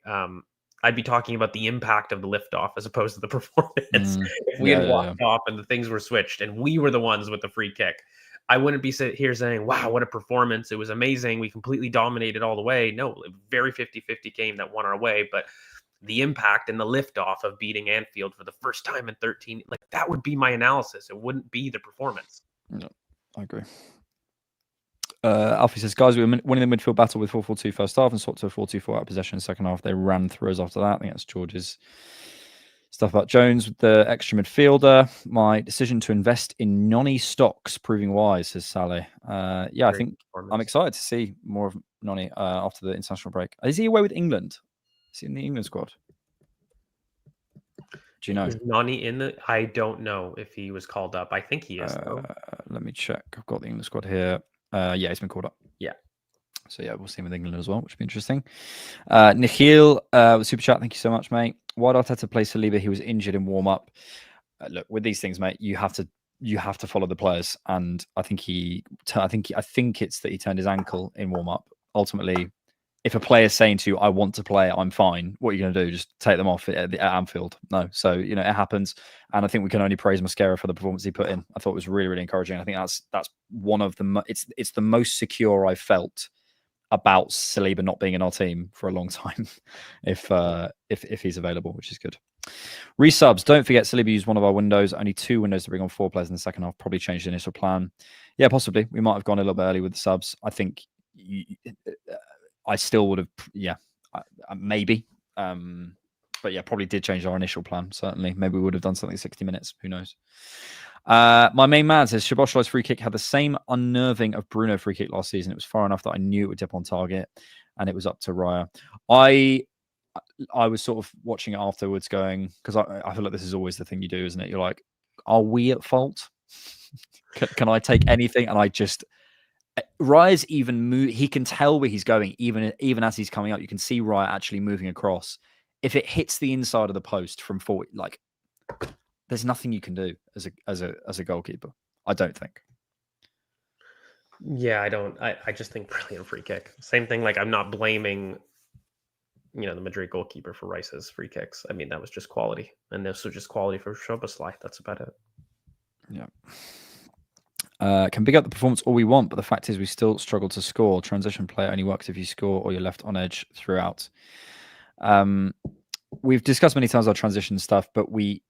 Speaker 3: I'd be talking about the impact of the liftoff as opposed to the performance. If we had walked off and the things were switched and we were the ones with the free kick, I wouldn't be sitting here saying, wow, what a performance. It was amazing. We completely dominated all the way. No, very 50-50 game that won our way. But the impact and the liftoff of beating Anfield for the first time in 13, like that would be my analysis. It wouldn't be the performance.
Speaker 2: No, I agree. Alfie says, guys, we were winning the midfield battle with 4-4-2 first half and swapped to a 4-2-4 out of possession in the second half. They ran through us after that. I think that's George's stuff about Jones with the extra midfielder. My decision to invest in Noni stocks proving wise, says Sally. I think I'm excited to see more of Noni after the international break. Is he away with England? Is he in the England squad? Do you know?
Speaker 3: Is Nani in the? I don't know if he was called up. I think he is.
Speaker 2: Let me check. I've got the England squad here. He's been called up.
Speaker 3: Yeah.
Speaker 2: So we'll see him with England as well, which would be interesting. Nikhil, with super chat, thank you so much, mate. Why did Arteta play Saliba? He was injured in warm up. Look, with these things, mate, you have to follow the players, and I think it's that he turned his ankle in warm up. Ultimately, if a player is saying to you, I want to play, I'm fine, what are you going to do? Just take them off at Anfield? No. So, it happens. And I think we can only praise Mascara for the performance he put in. I thought it was really, really encouraging. I think that's one of the, it's the most secure I've felt about Saliba not being in our team for a long time, if he's available, which is good. Resubs, don't forget Saliba used one of our windows, only 2 windows to bring on 4 players in the second half, probably changed the initial plan. Yeah, possibly. We might have gone a little bit early with the subs. I think I still would have, maybe. But probably did change our initial plan, certainly. Maybe we would have done something 60 minutes. Who knows? My main man says, Szoboszlai's free kick had the same unnerving of Bruno free kick last season. It was far enough that I knew it would dip on target, and it was up to Raya. I was sort of watching it afterwards going, because I feel like this is always the thing you do, isn't it? You're like, are we at fault? Can I take anything? And I just... Raya's even move. He can tell where he's going, even as he's coming up. You can see Raya actually moving across. If it hits the inside of the post from 40, like there's nothing you can do as a goalkeeper. I don't think.
Speaker 3: Yeah, I don't. I just think brilliant free kick. Same thing. Like I'm not blaming, the Madrid goalkeeper for Rice's free kicks. I mean that was just quality, and this was just quality for Szoboszlai. That's about it.
Speaker 2: Yeah. Can big up the performance all we want, but the fact is we still struggle to score. Transition play only works if you score or you're left on edge throughout. We've discussed many times our transition stuff, but we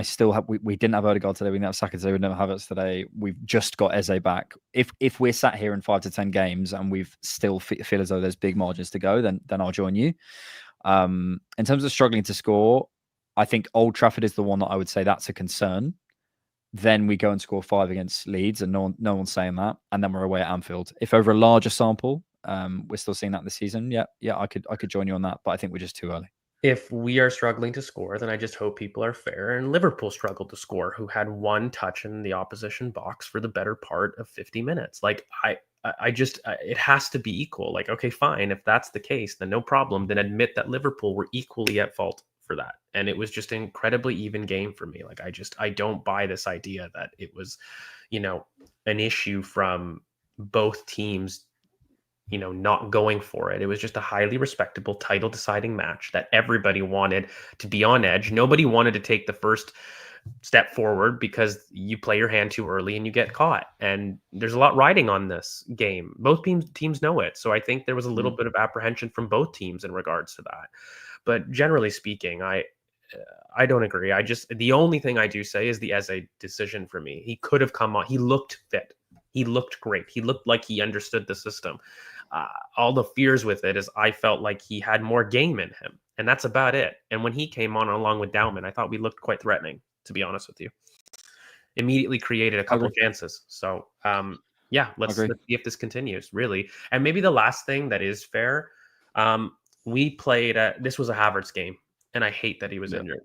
Speaker 2: still have, we didn't have Odegaard today, we didn't have Saka today, we didn't have Havertz today. We've just got Eze back. If we're sat here in 5 to 10 games and we've still feel as though there's big margins to go, then I'll join you. In terms of struggling to score, I think Old Trafford is the one that I would say that's a concern. Then we go and score 5 against Leeds, and no one's saying that. And then we're away at Anfield. If over a larger sample, we're still seeing that this season. Yeah, I could join you on that, but I think we're just too early.
Speaker 3: If we are struggling to score, then I just hope people are fair. And Liverpool struggled to score, who had 1 touch in the opposition box for the better part of 50 minutes. Like it has to be equal. Like, okay, fine. If that's the case, then no problem. Then admit that Liverpool were equally at fault for that. And it was just an incredibly even game for me. Like I don't buy this idea that it was, an issue from both teams, not going for it. It was just a highly respectable title deciding match that everybody wanted to be on edge. Nobody wanted to take the first step forward because you play your hand too early and you get caught. And there's a lot riding on this game. Both teams know it. So I think there was a little bit of apprehension from both teams in regards to that. But generally speaking, I don't agree. The only thing I do say is the Eze decision for me. He could have come on. He looked fit. He looked great. He looked like he understood the system. All the fears with it is I felt like he had more game in him, and that's about it. And when he came on along with Dauman, I thought we looked quite threatening, to be honest with you. Immediately created a couple of chances. So, let's see if this continues, really. And maybe the last thing that is fair, we played this was a Havertz game, and I hate that he was injured.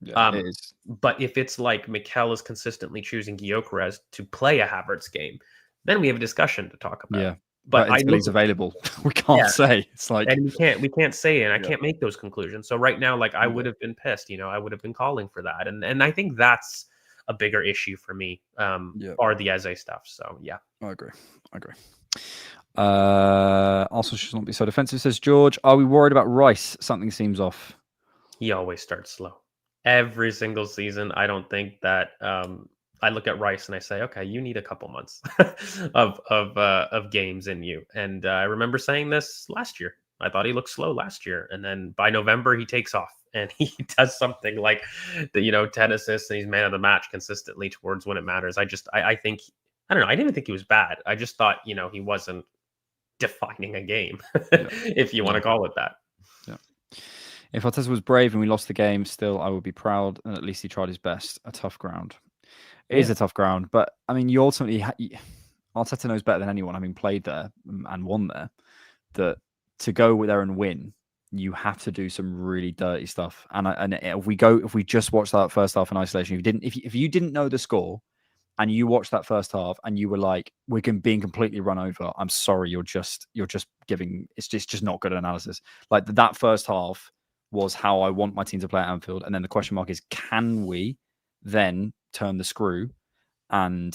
Speaker 2: Yeah, it is.
Speaker 3: But if it's like Mikel is consistently choosing Gyökeres to play a Havertz game, then we have a discussion to talk about.
Speaker 2: Yeah,
Speaker 3: But
Speaker 2: until he's available, we can't say. It's like,
Speaker 3: and we can't say it, and I can't make those conclusions. So right now, like I would have been pissed, I would have been calling for that, and I think that's a bigger issue for me, are the Eze stuff. So yeah,
Speaker 2: I agree. Also should not be so defensive, says George. Are we worried about Rice? Something seems off.
Speaker 3: He always starts slow. Every single season, I don't think that I look at Rice and I say, okay, you need a couple months of games in you. And I remember saying this last year. I thought he looked slow last year, and then by November he takes off and he does something like 10 assists, and he's man of the match consistently towards when it matters. I think I don't know. I didn't even think he was bad. I just thought he wasn't defining a game, if you want to call it that.
Speaker 2: Yeah. If Arteta was brave and we lost the game, still I would be proud, and at least he tried his best. A tough ground. It is a tough ground, but I mean, you ultimately Arteta knows better than anyone, having played there and won there, that to go there and win, you have to do some really dirty stuff. And if we just watch that first half in isolation, if you didn't know the score and you watched that first half and you were like, we're being completely run over, I'm sorry, you're just giving, it's just not good analysis. Like that first half was how I want my team to play at Anfield. And then the question mark is, can we then turn the screw and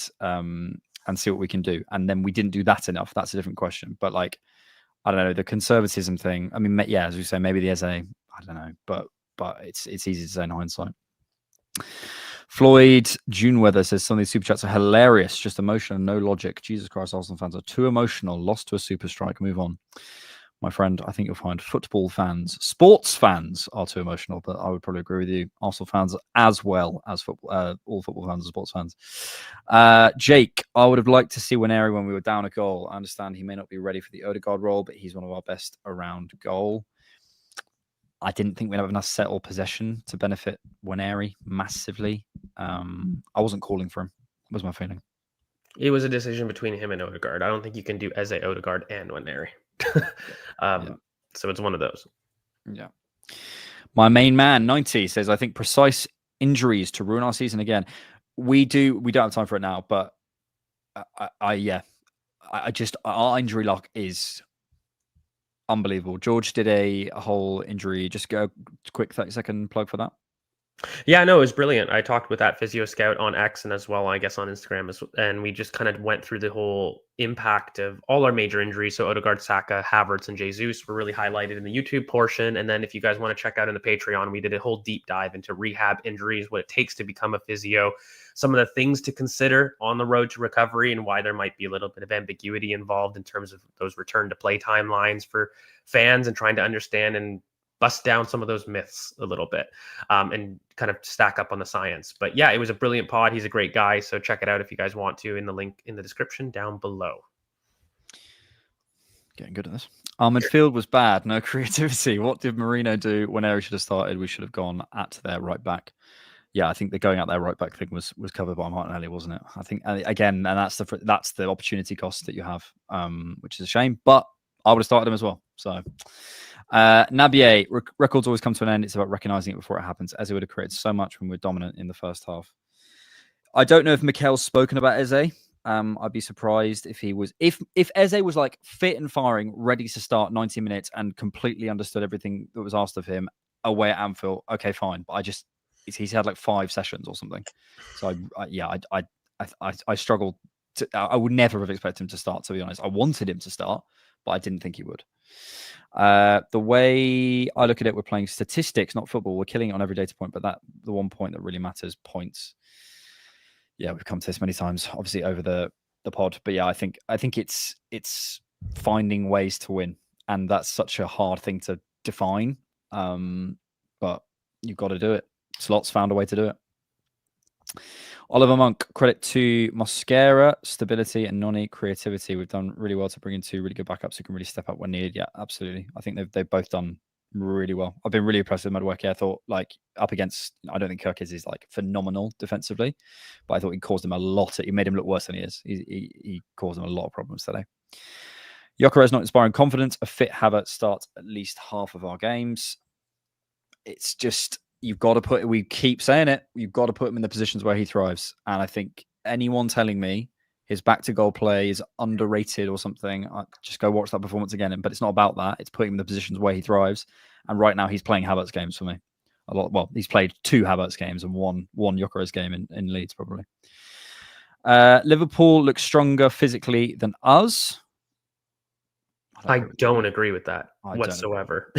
Speaker 2: see what we can do? And then we didn't do that enough. That's a different question. But like, I don't know, the conservatism thing. I mean, yeah, as we say, maybe the Eze, I don't know, but it's easy to say in hindsight. Floyd Juneweather says some of these super chats are hilarious, just emotional, no logic. Jesus Christ, Arsenal fans are too emotional. Lost to a super strike. Move on. My friend, I think you'll find football fans, sports fans are too emotional, but I would probably agree with you. Arsenal fans as well as football, all football fans and sports fans. Jake, I would have liked to see Waneri when we were down a goal. I understand he may not be ready for the Odegaard role, but he's one of our best around goal. I didn't think we'd have enough settle possession to benefit Waneri massively. I wasn't calling for him, was my feeling.
Speaker 3: It was a decision between him and Odegaard. I don't think you can do Eze, Odegaard, and Waneri. So it's one of those.
Speaker 2: Yeah. My main man 90 says, I think precise injuries to ruin our season again. We don't have time for it now, but our injury luck is unbelievable. George did a whole injury. Just go quick 30-second plug for that.
Speaker 3: Yeah, no, it was brilliant. I talked with that physio scout on X and as well, I guess, on Instagram, and we just kind of went through the whole impact of all our major injuries. So Odegaard, Saka, Havertz, and Jesus were really highlighted in the YouTube portion. And then if you guys want to check out in the Patreon, we did a whole deep dive into rehab injuries, what it takes to become a physio, some of the things to consider on the road to recovery, and why there might be a little bit of ambiguity involved in terms of those return to play timelines for fans, and trying to understand and bust down some of those myths a little bit, and kind of stack up on the science. But yeah, it was a brilliant pod. He's a great guy. So check it out if you guys want to, in the link in the description down below.
Speaker 2: Getting good at this. Our midfield was bad. No creativity. What did Mourinho do when Eric should have started? We should have gone at their right back. Yeah, I think the going out their right back thing was covered by Martinelli, wasn't it? I think, again, and that's the opportunity cost that you have, which is a shame. But I would have started him as well. So Nabier, records always come to an end. It's about recognizing it before it happens, as it would have created so much when we were dominant in the first half. I don't know if Mikel's spoken about Eze. I'd be surprised if he was. If Eze was like fit and firing, ready to start 90 minutes and completely understood everything that was asked of him away at Anfield, okay, fine. But he's had like 5 sessions or something. So I struggled. I would never have expected him to start, to be honest. I wanted him to start, but I didn't think he would. The way I look at it, we're playing statistics, not football. We're killing it on every data point, but the one point that really matters, points. Yeah, we've come to this many times, obviously over the pod. But yeah, I think it's finding ways to win, and that's such a hard thing to define. But you've got to do it. Slots found a way to do it. Oliver Monk, credit to Mosquera, stability, and Noni, creativity. We've done really well to bring in 2 really good backups who can really step up when needed. Yeah, absolutely. I think they've both done really well. I've been really impressed with Madueke. I thought, like, up against, I don't think Kirk is like phenomenal defensively, but I thought he caused him a lot. He made him look worse than he is. He caused him a lot of problems today. Gyökeres not inspiring confidence. A fit Havertz starts at least half of our games. It's just, you've got to put, we keep saying it, you've got to put him in the positions where he thrives. And I think anyone telling me his back to goal play is underrated or something, just go watch that performance again. But it's not about that. It's putting him in the positions where he thrives. And right now he's playing Havertz games for me. A lot. Well, he's played 2 Havertz games and one Gyökeres game in Leeds, probably. Liverpool looks stronger physically than us.
Speaker 3: I don't agree with that whatsoever.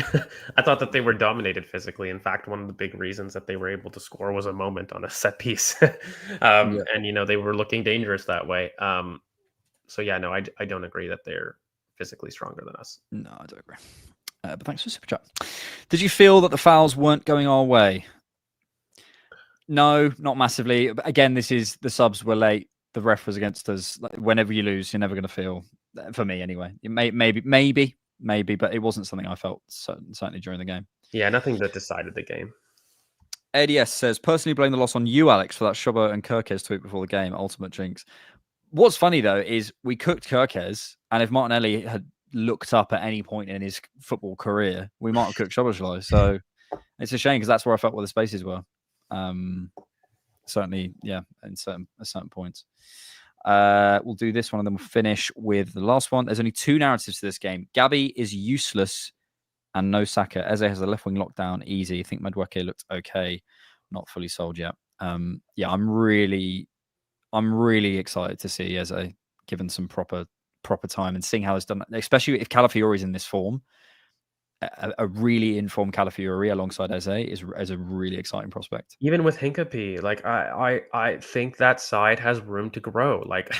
Speaker 3: I thought that they were dominated physically. In fact, one of the big reasons that they were able to score was a moment on a set piece. And, they were looking dangerous that way. So, yeah, no, I don't agree that they're physically stronger than us.
Speaker 2: No, I don't agree. But thanks for the super chat. Did you feel that the fouls weren't going our way? No, not massively. But again, the subs were late. The ref was against us. Like, whenever you lose, you're never going to feel, for me anyway. Maybe, but it wasn't something I felt certainly during the game.
Speaker 3: Yeah, nothing that decided the game.
Speaker 2: ADS says, personally blame the loss on you, Alex, for that Schobo and Kirkes tweet before the game. Ultimate jinx. What's funny, though, is we cooked Kirkes, and if Martinelli had looked up at any point in his football career, we might have cooked Szoboszlai. So it's a shame because that's where I felt where the spaces were. Certainly, yeah, at certain points. We'll do this one and then we'll finish with the last one. There's only 2 narratives to this game. Gabby is useless and no Saka. Eze has a left wing lockdown. Easy. I think Madueke looked okay. Not fully sold yet. Yeah, I'm really excited to see Eze given some proper time and seeing how it's done, especially if Calafiori's in this form. A really informed Calafiori alongside Eze is a really exciting prospect.
Speaker 3: Even with Hincapie, like I think that side has room to grow. Like,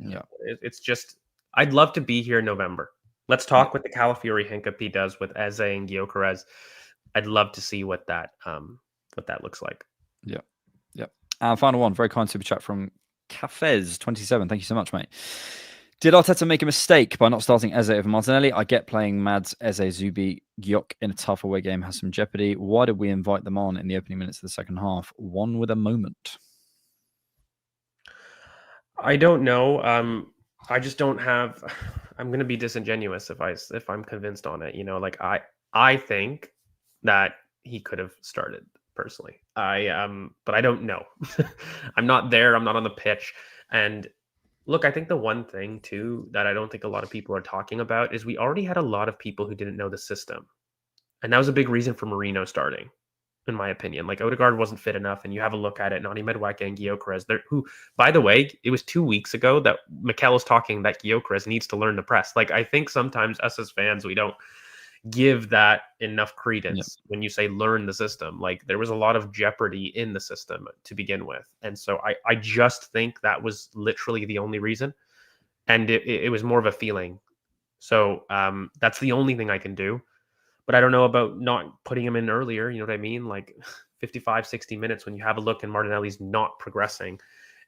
Speaker 2: yeah,
Speaker 3: it's just, I'd love to be here in November. Let's talk what the Calafiori Hincapie does with Eze and Gyökeres. I'd love to see what that looks like.
Speaker 2: Yeah. Final one, very kind super chat from Cafez27. Thank you so much, mate. Did Arteta make a mistake by not starting Eze over Martinelli? I get playing Mads, Eze, Zubi, Gyök in a tough away game has some jeopardy. Why did we invite them on in the opening minutes of the second half? One with a moment.
Speaker 3: I don't know. I just don't have. I'm going to be disingenuous if I'm convinced on it. Like I think that he could have started personally. But I don't know. I'm not there. I'm not on the pitch, and. Look, I think the one thing, too, that I don't think a lot of people are talking about is we already had a lot of people who didn't know the system. And that was a big reason for Marino starting, in my opinion. Like, Odegaard wasn't fit enough, and you have a look at it, Nani Madueke and Gyökeres, who, by the way, it was 2 weeks ago that Mikel was talking that Gyökeres needs to learn the press. Like, I think sometimes us as fans, we don't give that enough credence when you say learn the system. Like, there was a lot of jeopardy in the system to begin with, and so I just think that was literally the only reason, and it was more of a feeling. So that's the only thing I can do, but I don't know about not putting him in earlier. You know what I mean? Like 55 60 minutes, when you have a look and Martinelli's not progressing,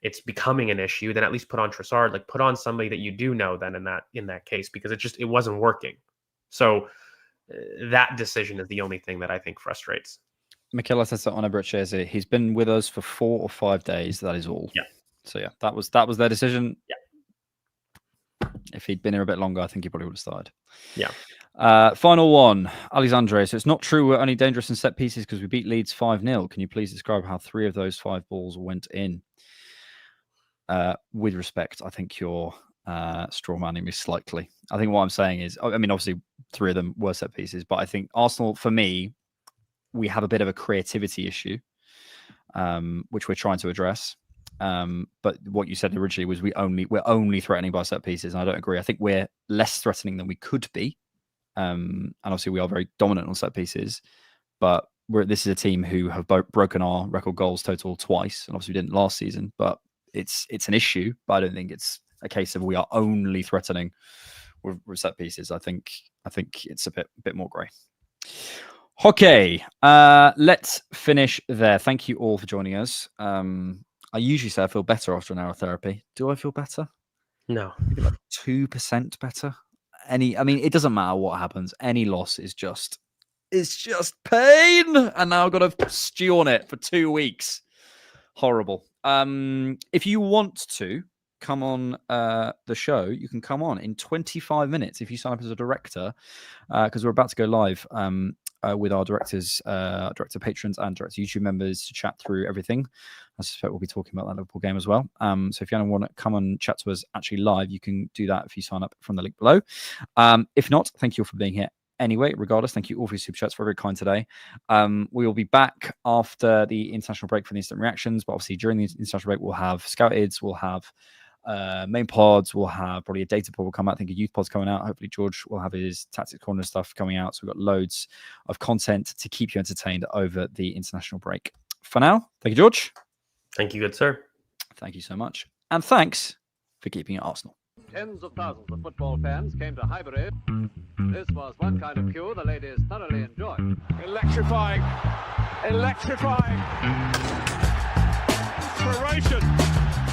Speaker 3: it's becoming an issue. Then at least put on Trossard, like put on somebody that you do know then in that case, because it wasn't working. So that decision is the only thing that I think frustrates.
Speaker 2: Mikel Arteta on Eberechi. He's been with us for 4 or 5 days. That is all.
Speaker 3: Yeah.
Speaker 2: So yeah, that was their decision.
Speaker 3: Yeah.
Speaker 2: If he'd been here a bit longer, I think he probably would have started.
Speaker 3: Yeah.
Speaker 2: Final one, Alexandre. So it's not true we're only dangerous in set pieces because we beat Leeds 5-0. Can you please describe how 3 of those 5 balls went in? With respect, I think you're straw manning me slightly. I think what I'm saying is, I mean, obviously 3 of them were set pieces, but I think Arsenal, for me, we have a bit of a creativity issue, which we're trying to address. But what you said originally was we're only threatening by set pieces, and I don't agree. I think we're less threatening than we could be, and obviously we are very dominant on set pieces. But this is a team who have broken our record goals total twice, and obviously we didn't last season. But it's an issue, but I don't think it's a case of we are only threatening with set pieces. I think it's a bit more grey. Okay, let's finish there. Thank you all for joining us. I usually say I feel better after an hour of therapy. Do I feel better?
Speaker 3: No.
Speaker 2: Maybe like 2% better. I mean, it doesn't matter what happens. Any loss is just pain. And now I've got to stew on it for 2 weeks. Horrible. If you want to come on the show, you can come on in 25 minutes if you sign up as a director, because we're about to go live with our directors, director patrons and director YouTube members to chat through everything. I suspect we'll be talking about that Liverpool game as well. So if you want to come and chat to us actually live, you can do that if you sign up from the link below. If not, thank you all for being here. Anyway, regardless, thank you all for your super chats. Very kind today. We will be back after the international break for the instant reactions, but obviously during the international break, we'll have Scoutids, we'll have main pods, we'll have probably a data pod will come out. I think a youth pod's coming out. Hopefully George will have his tactics corner stuff coming out. So we've got loads of content to keep you entertained over the international break. For now, thank you, George.
Speaker 3: Thank you, good sir.
Speaker 2: Thank you so much. And thanks for keeping it Arsenal.
Speaker 1: Tens of thousands of football fans came to Highbury. This was one kind of queue the ladies thoroughly enjoyed.
Speaker 4: Electrifying. Electrifying. Inspiration.